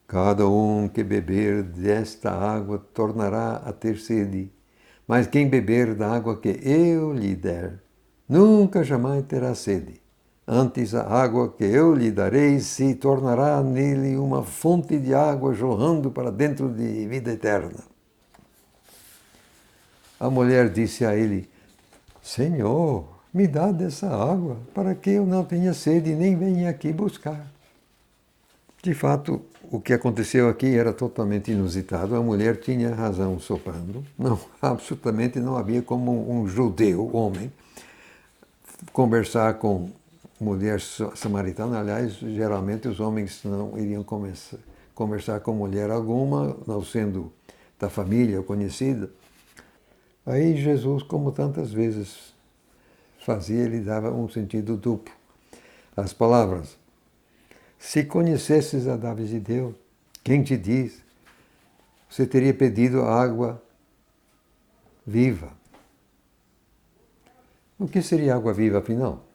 cada um que beber desta água tornará a ter sede, mas quem beber da água que eu lhe der, nunca jamais terá sede. Antes a água que eu lhe darei se tornará nele uma fonte de água jorrando para dentro de vida eterna. A mulher disse a ele, Senhor, me dá dessa água, para que eu não tenha sede e nem venha aqui buscar. De fato, o que aconteceu aqui era totalmente inusitado. A mulher tinha razão soprando. Não, absolutamente não havia como um judeu, homem, conversar com mulher samaritana. Aliás, geralmente os homens não iriam conversar com mulher alguma, não sendo da família ou conhecida. Aí Jesus, como tantas vezes fazia, ele dava um sentido duplo. As palavras, se conhecesses a dádiva de Deus, quem te diz, você teria pedido água viva. O que seria água viva, afinal?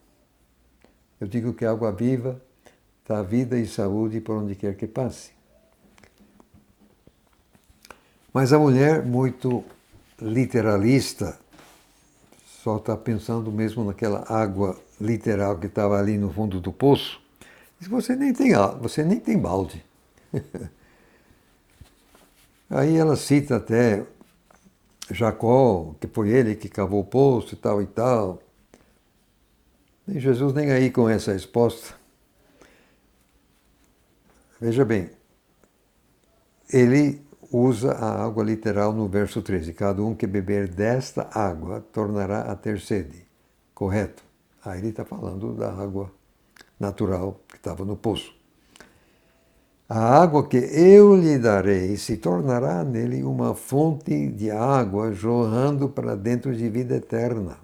Eu digo que água viva dá vida e saúde por onde quer que passe. Mas a mulher, muito literalista, só está pensando mesmo naquela água literal que estava ali no fundo do poço. Diz, você nem tem balde. Aí ela cita até Jacó, que foi ele que cavou o poço e tal e tal. E Jesus nem aí com essa resposta. Veja bem, ele usa a água literal no verso 13. Cada um que beber desta água tornará a ter sede. Correto? Aí ele está falando da água natural que estava no poço. A água que eu lhe darei se tornará nele uma fonte de água jorrando para dentro de vida eterna.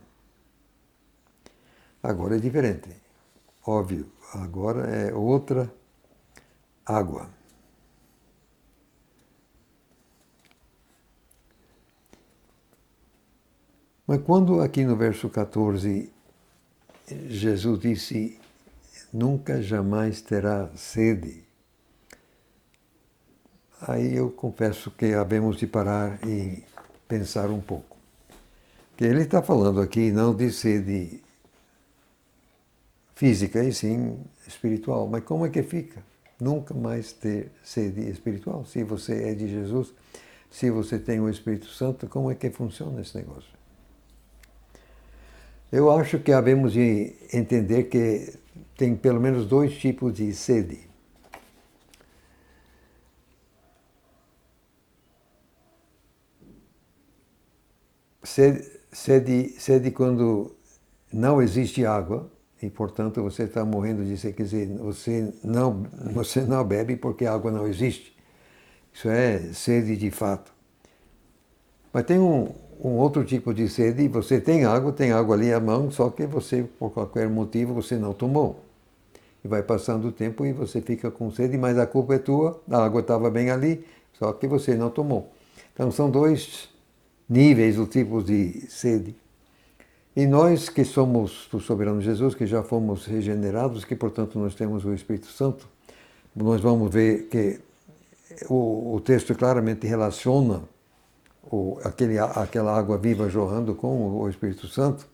Agora é diferente. Óbvio, agora é outra água. Mas quando aqui no verso 14, Jesus disse, nunca jamais terá sede, aí eu confesso que havemos de parar e pensar um pouco. Que ele está falando aqui não de sede física, e sim espiritual. Mas como é que fica? Nunca mais ter sede espiritual. Se você é de Jesus, se você tem o Espírito Santo, como é que funciona esse negócio? Eu acho que havemos de entender que tem pelo menos dois tipos de sede. Sede quando não existe água e, portanto, você está morrendo de sede. Quer dizer, você não bebe porque a água não existe. Isso é sede de fato. Mas tem um outro tipo de sede. Você tem água ali à mão, só que você, por qualquer motivo, você não tomou. E vai passando o tempo e você fica com sede, mas a culpa é tua, a água estava bem ali, só que você não tomou. Então são dois níveis, o tipo de sede. E nós que somos do soberano Jesus, que já fomos regenerados, que portanto nós temos o Espírito Santo, nós vamos ver que o texto claramente relaciona aquela água viva jorrando com o Espírito Santo.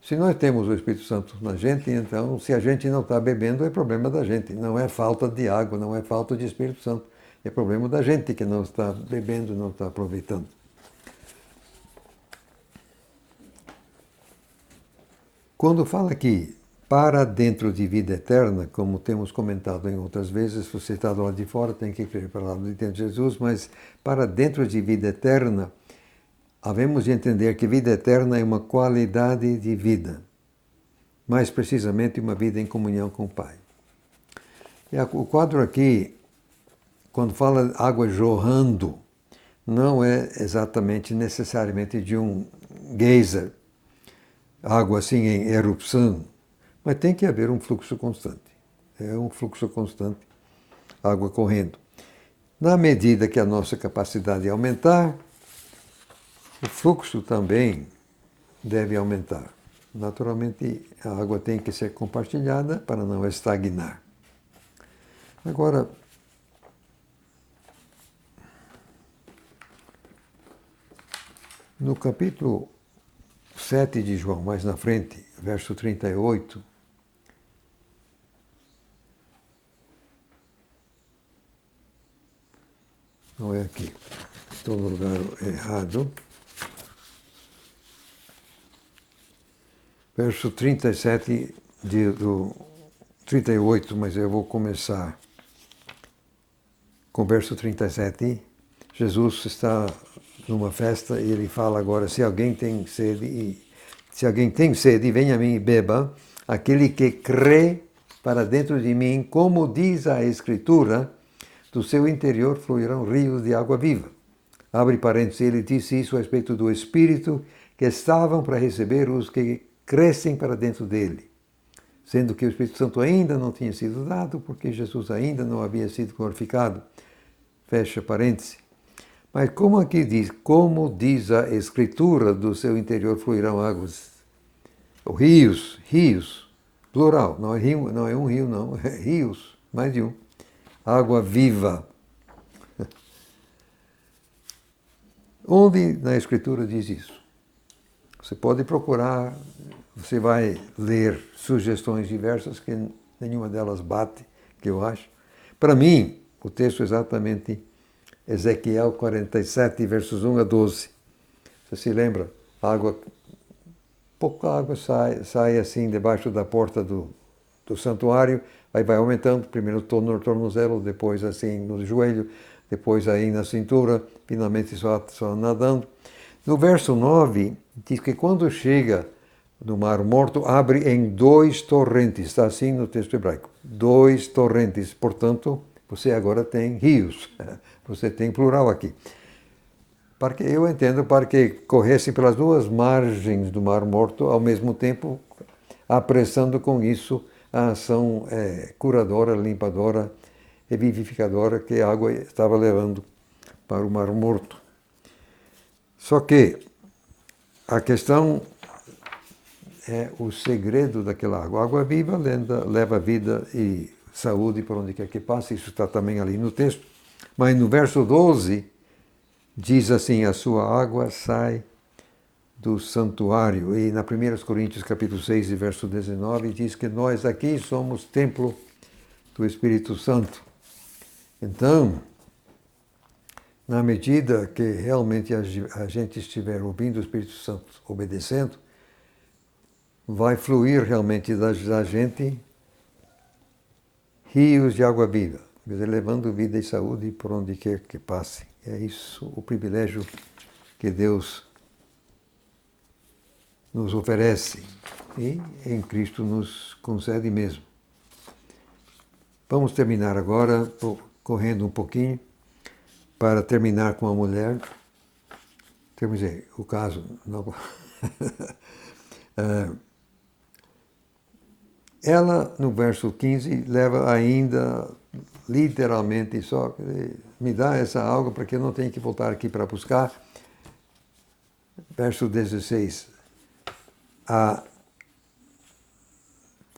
Se nós temos o Espírito Santo na gente, então, se a gente não está bebendo, é problema da gente. Não é falta de água, não é falta de Espírito Santo. É problema da gente que não está bebendo, não está aproveitando. Quando fala aqui, para dentro de vida eterna, como temos comentado em outras vezes, se você está do lado de fora, tem que crer para o lado de dentro de Jesus, mas para dentro de vida eterna, havemos de entender que vida eterna é uma qualidade de vida. Mais precisamente, uma vida em comunhão com o Pai. E o quadro aqui, quando fala água jorrando, não é exatamente necessariamente de um geyser, água assim em erupção, mas tem que haver um fluxo constante. É um fluxo constante, água correndo. Na medida que a nossa capacidade aumentar, o fluxo também deve aumentar. Naturalmente, a água tem que ser compartilhada para não estagnar. Agora, no capítulo 7 de João, mais na frente, verso 38, não é aqui, estou no lugar errado. Verso 37 do 38, mas eu vou começar com o verso 37. Jesus está numa festa e ele fala agora, se alguém tem sede, venha a mim e beba. Aquele que crê para dentro de mim, como diz a Escritura, do seu interior fluirão rios de água viva. Abre parênteses, ele disse isso a respeito do Espírito que estavam para receber os que crescem para dentro dele, sendo que o Espírito Santo ainda não tinha sido dado, porque Jesus ainda não havia sido glorificado. Fecha parênteses. Mas como aqui diz, como diz a Escritura, do seu interior fluirão águas, ou rios, plural, não é um rio não, é rios mais de um. Água viva. Onde na Escritura diz isso? Você pode procurar, você vai ler sugestões diversas, que nenhuma delas bate, que eu acho. Para mim, o texto é exatamente Ezequiel 47, versos 1 a 12. Você se lembra? Pouca água sai assim debaixo da porta do santuário, aí vai aumentando, primeiro no tornozelo, depois assim no joelho, depois aí na cintura, finalmente só nadando. No verso 9, diz que quando chega no Mar Morto, abre em 2 torrentes, está assim no texto hebraico, 2 torrentes, portanto, você agora tem rios, você tem plural aqui. Porque eu entendo para que corressem pelas duas margens do Mar Morto, ao mesmo tempo apressando com isso a ação curadora, limpadora e vivificadora que a água estava levando para o Mar Morto. Só que a questão é o segredo daquela água. A água viva leva vida e saúde por onde quer que passe, isso está também ali no texto. Mas no verso 12, diz assim, a sua água sai do santuário. E na 1 Coríntios capítulo 6, verso 19, diz que nós aqui somos templo do Espírito Santo. Então, na medida que realmente a gente estiver ouvindo o Espírito Santo, obedecendo, vai fluir realmente da gente rios de água viva, levando vida e saúde por onde quer que passe. É isso o privilégio que Deus nos oferece e em Cristo nos concede mesmo. Vamos terminar agora, correndo um pouquinho, para terminar com a mulher. Temos aí o caso. Ela, no verso 15, leva ainda, literalmente, só me dá essa água para que eu não tenha que voltar aqui para buscar. Verso 16 a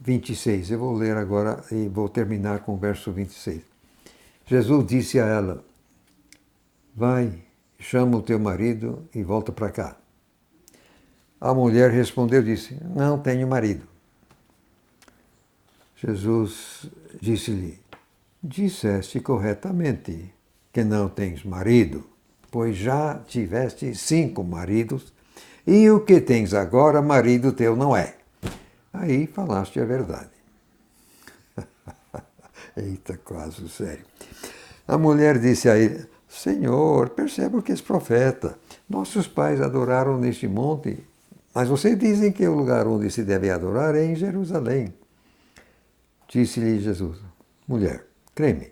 26. Eu vou ler agora e vou terminar com o verso 26. Jesus disse a ela, vai, chama o teu marido e volta para cá. A mulher respondeu e disse, não tenho marido. Jesus disse-lhe, disseste corretamente que não tens marido, pois já tiveste 5 maridos, e o que tens agora, marido teu não é. Aí falaste a verdade. Eita, quase sério. A mulher disse a ele, Senhor, percebo que és profeta. Nossos pais adoraram neste monte, mas vocês dizem que o lugar onde se deve adorar é em Jerusalém. Disse-lhe Jesus, mulher, crê-me,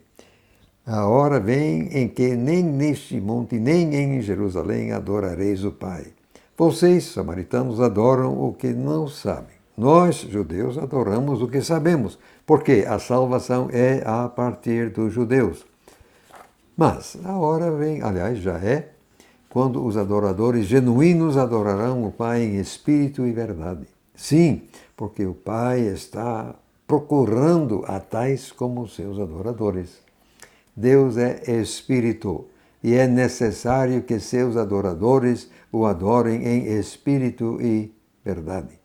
a hora vem em que nem neste monte, nem em Jerusalém adorareis o Pai. Vocês, samaritanos, adoram o que não sabem. Nós, judeus, adoramos o que sabemos, porque a salvação é a partir dos judeus. Mas a hora vem, aliás, já é, quando os adoradores genuínos adorarão o Pai em espírito e verdade. Sim, porque o Pai está procurando a tais como seus adoradores. Deus é espírito e é necessário que seus adoradores o adorem em espírito e verdade.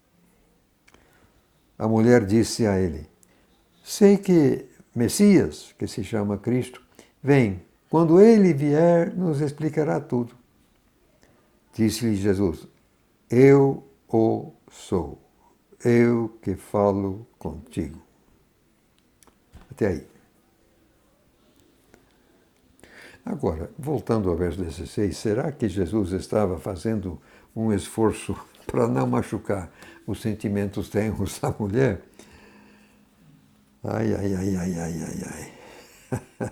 A mulher disse a ele, sei que Messias, que se chama Cristo, vem. Quando ele vier, nos explicará tudo. Disse-lhe Jesus, eu o sou. Eu que falo contigo. Até aí. Agora, voltando ao verso 16, será que Jesus estava fazendo um esforço para não machucar os sentimentos tenros da mulher? Ai, ai, ai, ai, ai, ai, ai.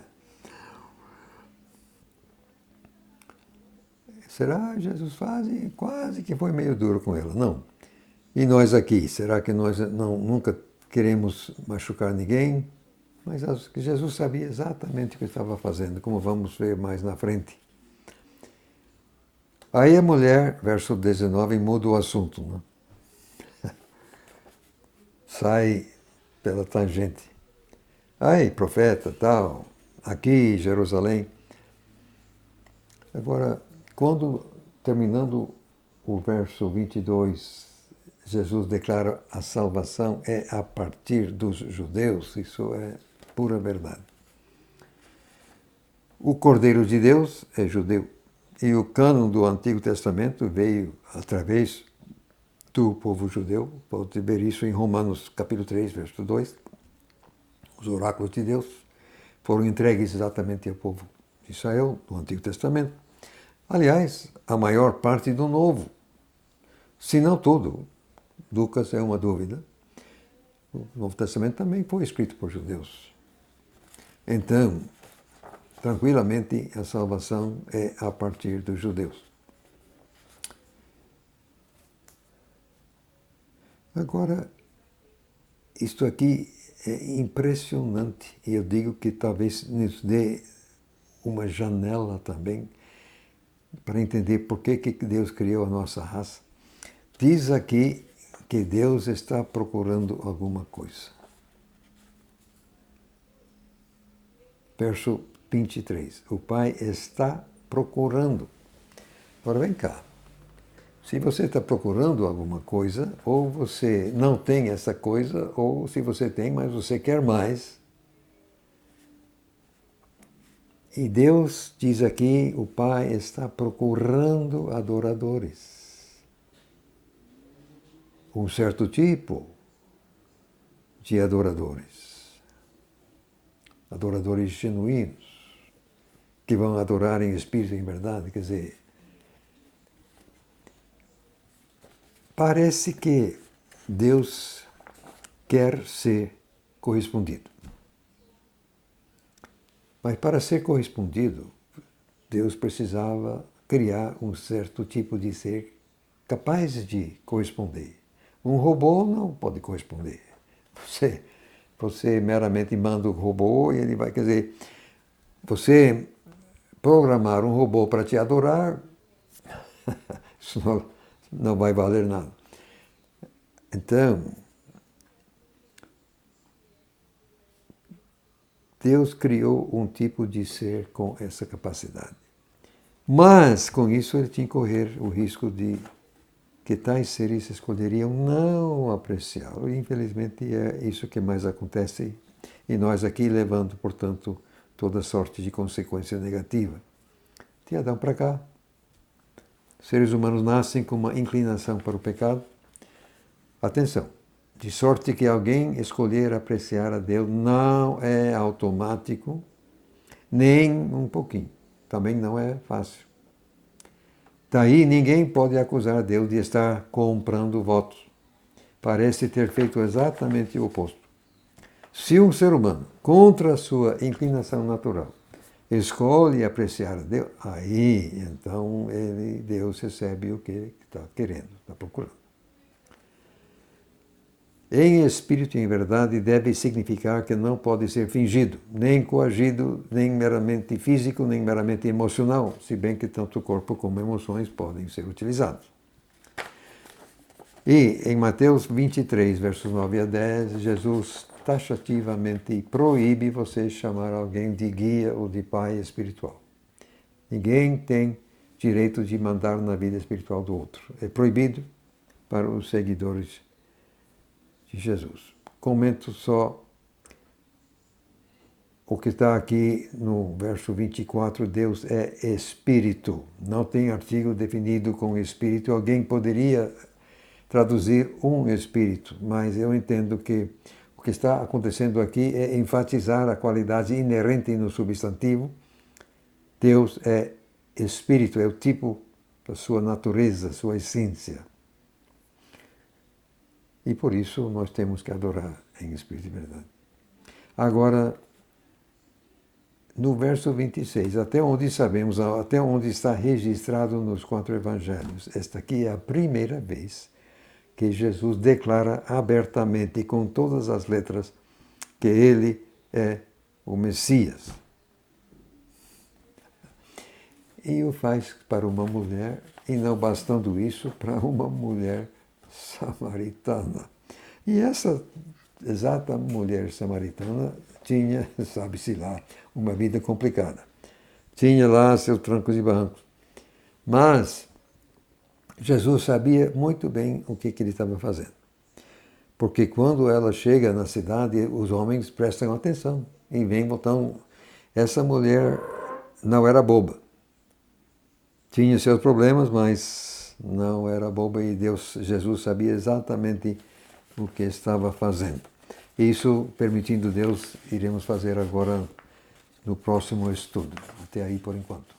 Será que Jesus faz? Quase que foi meio duro com ela. Não. E nós aqui, será que nós nunca queremos machucar ninguém? Mas Jesus sabia exatamente o que estava fazendo, como vamos ver mais na frente. Aí a mulher, verso 19, muda o assunto. Né? Sai pela tangente. Ai, profeta, tal, aqui, Jerusalém. Agora, quando, terminando o verso 22, Jesus declara a salvação é a partir dos judeus, isso é pura verdade. O Cordeiro de Deus é judeu. E o cânon do Antigo Testamento veio através do povo judeu. Pode ver isso em Romanos capítulo 3, verso 2. Os oráculos de Deus foram entregues exatamente ao povo de Israel, do Antigo Testamento. Aliás, a maior parte do Novo, se não tudo. Lucas é uma dúvida. O Novo Testamento também foi escrito por judeus. Então, tranquilamente, a salvação é a partir dos judeus. Agora, isto aqui é impressionante e eu digo que talvez nos dê uma janela também para entender por que Deus criou a nossa raça. Diz aqui que Deus está procurando alguma coisa. Verso 23. O Pai está procurando. Agora vem cá. Se você está procurando alguma coisa, ou você não tem essa coisa, ou se você tem, mas você quer mais. E Deus diz aqui, o Pai está procurando adoradores. Um certo tipo de adoradores. Adoradores genuínos, que vão adorar em espírito e em verdade. Quer dizer, parece que Deus quer ser correspondido. Mas para ser correspondido, Deus precisava criar um certo tipo de ser capaz de corresponder. Um robô não pode corresponder. Você meramente manda o robô e ele vai, quer dizer, você programar um robô para te adorar, isso não vai valer nada. Então, Deus criou um tipo de ser com essa capacidade. Mas, com isso, ele tinha que correr o risco de que tais seres escolheriam não apreciá-lo. E, infelizmente, é isso que mais acontece. E nós aqui levando, portanto, toda sorte de consequência negativa. De Adão para cá, seres humanos nascem com uma inclinação para o pecado. Atenção, de sorte que alguém escolher apreciar a Deus não é automático, nem um pouquinho. Também não é fácil. Daí ninguém pode acusar Deus de estar comprando votos. Parece ter feito exatamente o oposto. Se um ser humano, contra a sua inclinação natural, escolhe apreciar a Deus, aí então Deus recebe o que está querendo, está procurando. Em espírito e em verdade deve significar que não pode ser fingido, nem coagido, nem meramente físico, nem meramente emocional, se bem que tanto o corpo como emoções podem ser utilizados. E em Mateus 23, versos 9 a 10, Jesus taxativamente proíbe você chamar alguém de guia ou de pai espiritual. Ninguém tem direito de mandar na vida espiritual do outro. É proibido para os seguidores de Jesus. Comento só o que está aqui no verso 24, Deus é espírito. Não tem artigo definido com espírito. Alguém poderia traduzir um espírito, mas eu entendo que o que está acontecendo aqui é enfatizar a qualidade inerente no substantivo. Deus é espírito, é o tipo da sua natureza, sua essência. E por isso nós temos que adorar em espírito e verdade. Agora, no verso 26, até onde sabemos, até onde está registrado nos 4 evangelhos, esta aqui é a primeira vez que Jesus declara abertamente, com todas as letras, que ele é o Messias. E o faz para uma mulher, e não bastando isso, para uma mulher samaritana. E essa exata mulher samaritana tinha, sabe-se lá, uma vida complicada. Tinha lá seus trancos e barrancos. Mas Jesus sabia muito bem o que ele estava fazendo. Porque quando ela chega na cidade, os homens prestam atenção e veem, então, essa mulher não era boba. Tinha seus problemas, mas não era boba e Jesus sabia exatamente o que estava fazendo. Isso, permitindo Deus, iremos fazer agora no próximo estudo. Até aí por enquanto.